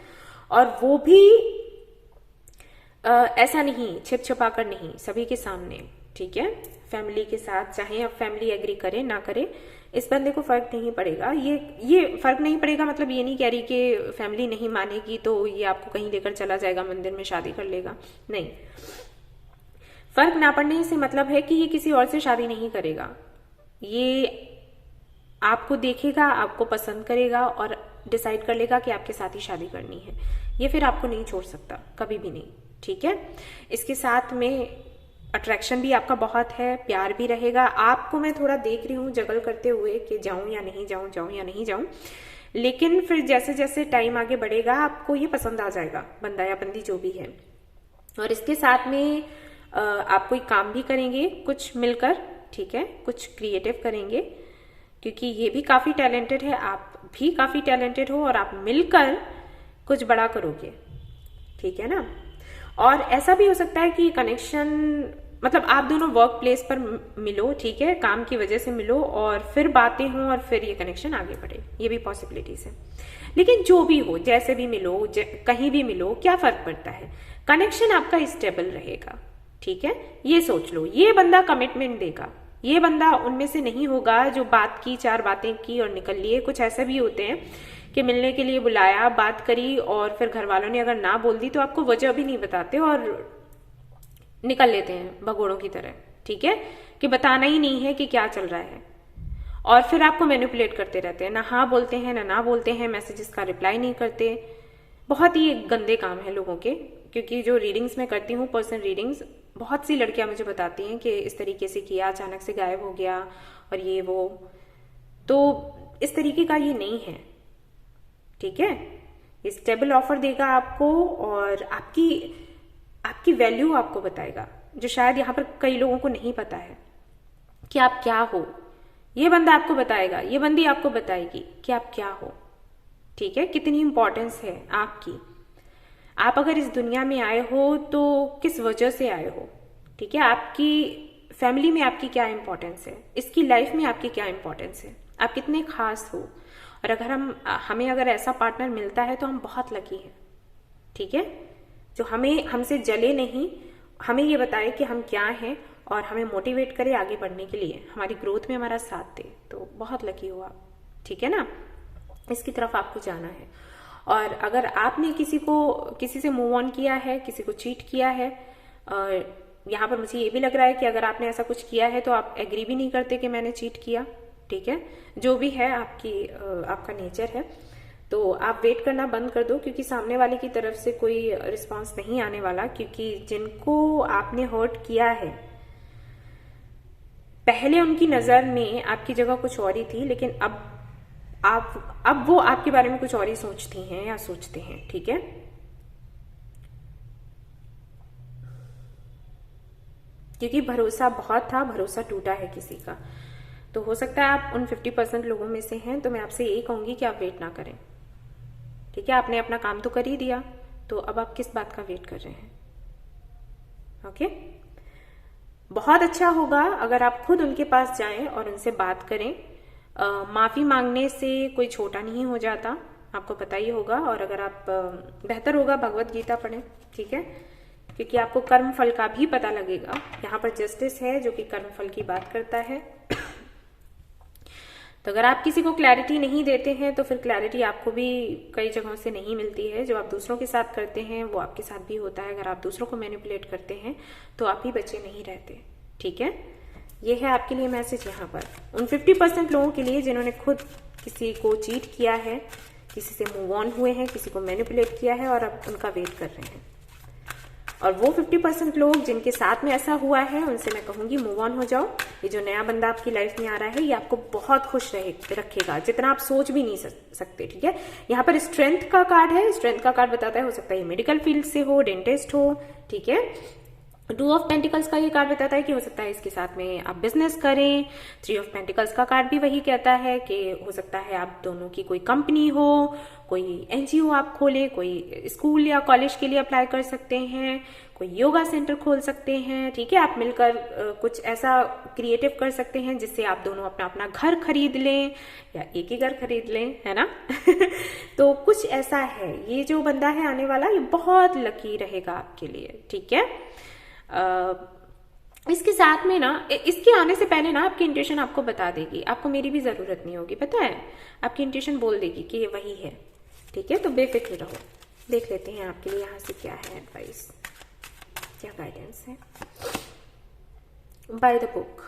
और वो भी ऐसा नहीं छिप छुपा कर नहीं, सभी के सामने, ठीक है, फैमिली के साथ। चाहे अब फैमिली एग्री करे ना करे, इस बंदे को फर्क नहीं पड़ेगा। ये फर्क नहीं पड़ेगा मतलब ये नहीं कह रही कि फैमिली नहीं मानेगी तो ये आपको कहीं लेकर चला जाएगा, मंदिर में शादी कर लेगा, नहीं। फर्क ना पड़ने से मतलब है कि ये किसी और से शादी नहीं करेगा। ये आपको देखेगा, आपको पसंद करेगा और डिसाइड कर लेगा कि आपके साथ ही शादी करनी है। ये फिर आपको नहीं छोड़ सकता, कभी भी नहीं, ठीक है। इसके साथ में अट्रैक्शन भी आपका बहुत है, प्यार भी रहेगा। आपको मैं थोड़ा देख रही हूँ जगल करते हुए कि जाऊं या नहीं जाऊं, जाऊं या नहीं जाऊं। लेकिन फिर जैसे जैसे टाइम आगे बढ़ेगा आपको ये पसंद आ जाएगा, बंदा या बंदी जो भी है। और इसके साथ में आप कोई काम भी करेंगे कुछ मिलकर, ठीक है, कुछ क्रिएटिव करेंगे, क्योंकि ये भी काफी टैलेंटेड है, आप भी काफी टैलेंटेड हो, और आप मिलकर कुछ बड़ा करोगे, ठीक है ना। और ऐसा भी हो सकता है कि कनेक्शन मतलब आप दोनों वर्क प्लेस पर मिलो, ठीक है, काम की वजह से मिलो और फिर बातें हों और फिर ये कनेक्शन आगे बढ़े, ये भी पॉसिबिलिटीज है। लेकिन जो भी हो, जैसे भी मिलो, कहीं भी मिलो, क्या फर्क पड़ता है, कनेक्शन आपका स्टेबल रहेगा, ठीक है। ये सोच लो, ये बंदा कमिटमेंट देगा, ये बंदा उनमें से नहीं होगा जो बात की, 4 बातें की और निकल लिए। कुछ ऐसे भी होते हैं कि मिलने के लिए बुलाया, बात करी और फिर घर वालों ने अगर ना बोल दी तो आपको वजह भी नहीं बताते और निकल लेते हैं भगोड़ों की तरह, ठीक है, कि बताना ही नहीं है कि क्या चल रहा है। और फिर आपको मैनिपुलेट करते रहते हैं, ना हाँ बोलते हैं ना बोलते हैं, मैसेजेस का रिप्लाई नहीं करते। बहुत ही गंदे काम है लोगों के, क्योंकि जो रीडिंग्स मैं करती हूँ, पर्सनल रीडिंग्स, बहुत सी लड़कियां मुझे बताती हैं कि इस तरीके से किया, अचानक से गायब हो गया और ये वो। तो इस तरीके का ये नहीं है, ठीक है। ये स्टेबल ऑफर देगा आपको और आपकी वैल्यू आपको बताएगा, जो शायद यहाँ पर कई लोगों को नहीं पता है कि आप क्या हो। ये बंदा आपको बताएगा, ये बंदी आपको बताएगी कि आप क्या हो, ठीक है, कितनी इंपॉर्टेंस है आपकी। आप अगर इस दुनिया में आए हो तो किस वजह से आए हो, ठीक है, आपकी फैमिली में आपकी क्या इंपॉर्टेंस है, इसकी लाइफ में आपकी क्या इंपॉर्टेंस है, आप कितने खास हो। और अगर हमें अगर ऐसा पार्टनर मिलता है तो हम बहुत लकी हैं, ठीक है, जो हमसे जले नहीं, हमें ये बताए कि हम क्या हैं और हमें मोटिवेट करे आगे बढ़ने के लिए, हमारी ग्रोथ में हमारा साथ दे, तो बहुत लकी हो आप, ठीक है ना। इसकी तरफ आपको जाना है। और अगर आपने किसी से मूव ऑन किया है, किसी को चीट किया है, यहाँ पर मुझे ये भी लग रहा है कि अगर आपने ऐसा कुछ किया है तो आप एग्री भी नहीं करते कि मैंने चीट किया, ठीक है, जो भी है आपका नेचर है। तो आप वेट करना बंद कर दो, क्योंकि सामने वाले की तरफ से कोई रिस्पांस नहीं आने वाला, क्योंकि जिनको आपने हर्ट किया है पहले उनकी नजर में आपकी जगह कुछ और ही थी, लेकिन अब वो आपके बारे में कुछ और ही सोचती हैं या सोचते हैं, ठीक है। क्योंकि भरोसा बहुत था, भरोसा टूटा है किसी का। तो हो सकता है आप उन 50% लोगों में से हैं, तो मैं आपसे यही कहूंगी कि आप वेट ना करें, ठीक है। आपने अपना काम तो कर ही दिया, तो अब आप किस बात का वेट कर रहे हैं, ओके। बहुत अच्छा होगा अगर आप खुद उनके पास जाएं और उनसे बात करें। माफी मांगने से कोई छोटा नहीं हो जाता, आपको पता ही होगा। और अगर आप बेहतर होगा भगवत गीता पढ़ें, ठीक है, क्योंकि आपको कर्म फल का भी पता लगेगा। यहाँ पर जस्टिस है जो कि कर्म फल की बात करता है। तो अगर आप किसी को क्लैरिटी नहीं देते हैं तो फिर क्लैरिटी आपको भी कई जगहों से नहीं मिलती है। जो आप दूसरों के साथ करते हैं वो आपके साथ भी होता है। अगर आप दूसरों को मैनिपुलेट करते हैं तो आप ही बचे नहीं रहते, ठीक है। ये है आपके लिए मैसेज यहाँ पर उन 50% लोगों के लिए जिन्होंने खुद किसी को चीट किया है, किसी से मूव ऑन हुए हैं, किसी को मैनिपुलेट किया है और अब उनका वेट कर रहे हैं। और वो 50% लोग जिनके साथ में ऐसा हुआ है उनसे मैं कहूंगी मूव ऑन हो जाओ। ये जो नया बंदा आपकी लाइफ में आ रहा है ये आपको बहुत खुश रखेगा, जितना आप सोच भी नहीं सकते, ठीक है। यहाँ पर स्ट्रेंथ का कार्ड है। स्ट्रेंथ का कार्ड बताता है, हो सकता है मेडिकल फील्ड से हो, डेंटिस्ट हो, ठीक है, टू ऑफ पेंटिकल्स का ये कार्ड बताता है कि हो सकता है इसके साथ में आप बिजनेस करें। थ्री ऑफ पेंटिकल्स का कार्ड भी वही कहता है कि हो सकता है आप दोनों की कोई कंपनी हो, कोई एनजीओ आप खोले, कोई स्कूल या कॉलेज के लिए अप्लाई कर सकते हैं, कोई योगा सेंटर खोल सकते हैं। ठीक है, आप मिलकर कुछ ऐसा क्रिएटिव कर सकते हैं जिससे आप दोनों अपना अपना घर खरीद लें या एक ही घर खरीद लें, है ना। तो कुछ ऐसा है, ये जो बंदा है आने वाला, ये बहुत लकी रहेगा आपके लिए। ठीक है, इसके साथ में ना, इसके आने से पहले ना आपकी इंट्यूशन आपको बता देगी, आपको मेरी भी जरूरत नहीं होगी, पता है, आपकी इंट्यूशन बोल देगी कि ये वही है। ठीक है, तो बेफिक्र रहो। देख लेते हैं आपके लिए यहाँ से क्या है एडवाइस, क्या गाइडेंस है। बाय द बुक,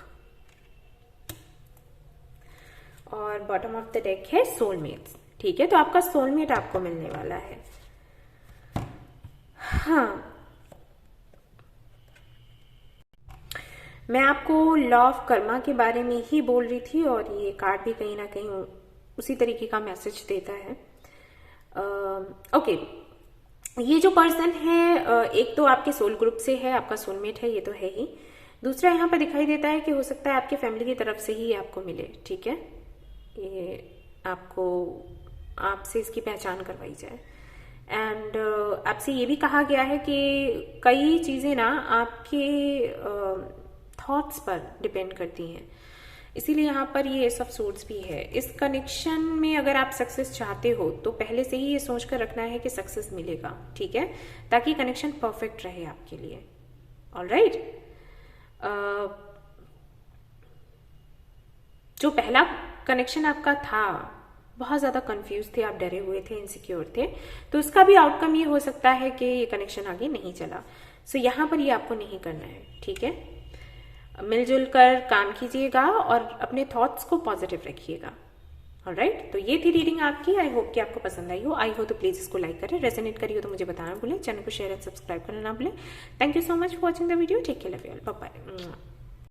और बॉटम ऑफ द डेक है सोलमेट्स। ठीक है, तो आपका सोलमेट आपको मिलने वाला है। हाँ, मैं आपको लॉ ऑफ कर्मा के बारे में ही बोल रही थी, और ये कार्ड भी कहीं ना कहीं उसी तरीके का मैसेज देता है। ओके, ये जो पर्सन है, एक तो आपके सोल ग्रुप से है, आपका सोलमेट है, ये तो है ही। दूसरा यहाँ पर दिखाई देता है कि हो सकता है आपके फैमिली की तरफ से ही आपको मिले। ठीक है, ये आपको, आपसे इसकी पहचान करवाई जाए। एंड आपसे ये भी कहा गया है कि कई चीजें ना आपके थॉट्स पर डिपेंड करती हैं, इसीलिए यहाँ पर ये एस ऑफ सोर्ड्स भी है। इस कनेक्शन में अगर आप सक्सेस चाहते हो तो पहले से ही ये सोच कर रखना है कि सक्सेस मिलेगा। ठीक है, ताकि कनेक्शन परफेक्ट रहे आपके लिए। ऑलराइट, जो पहला कनेक्शन आपका था, बहुत ज्यादा कंफ्यूज थे आप, डरे हुए थे, इनसिक्योर थे, तो उसका भी आउटकम ये हो सकता है कि ये कनेक्शन आगे नहीं चला। सो यहाँ पर ये आपको नहीं करना है। ठीक है, मिलजुल कर काम कीजिएगा और अपने थॉट्स को पॉजिटिव रखिएगा। ऑलराइट, तो ये थी रीडिंग आपकी। आई होप कि आपको पसंद आई हो। आई हो तो प्लीज इसको लाइक करें, रेजोनेट करिए तो मुझे बताना भूलें, चैनल को शेयर एंड सब्सक्राइब करना ना भूलें। Thank you so much for watching the video. Take care, love you all, bye bye.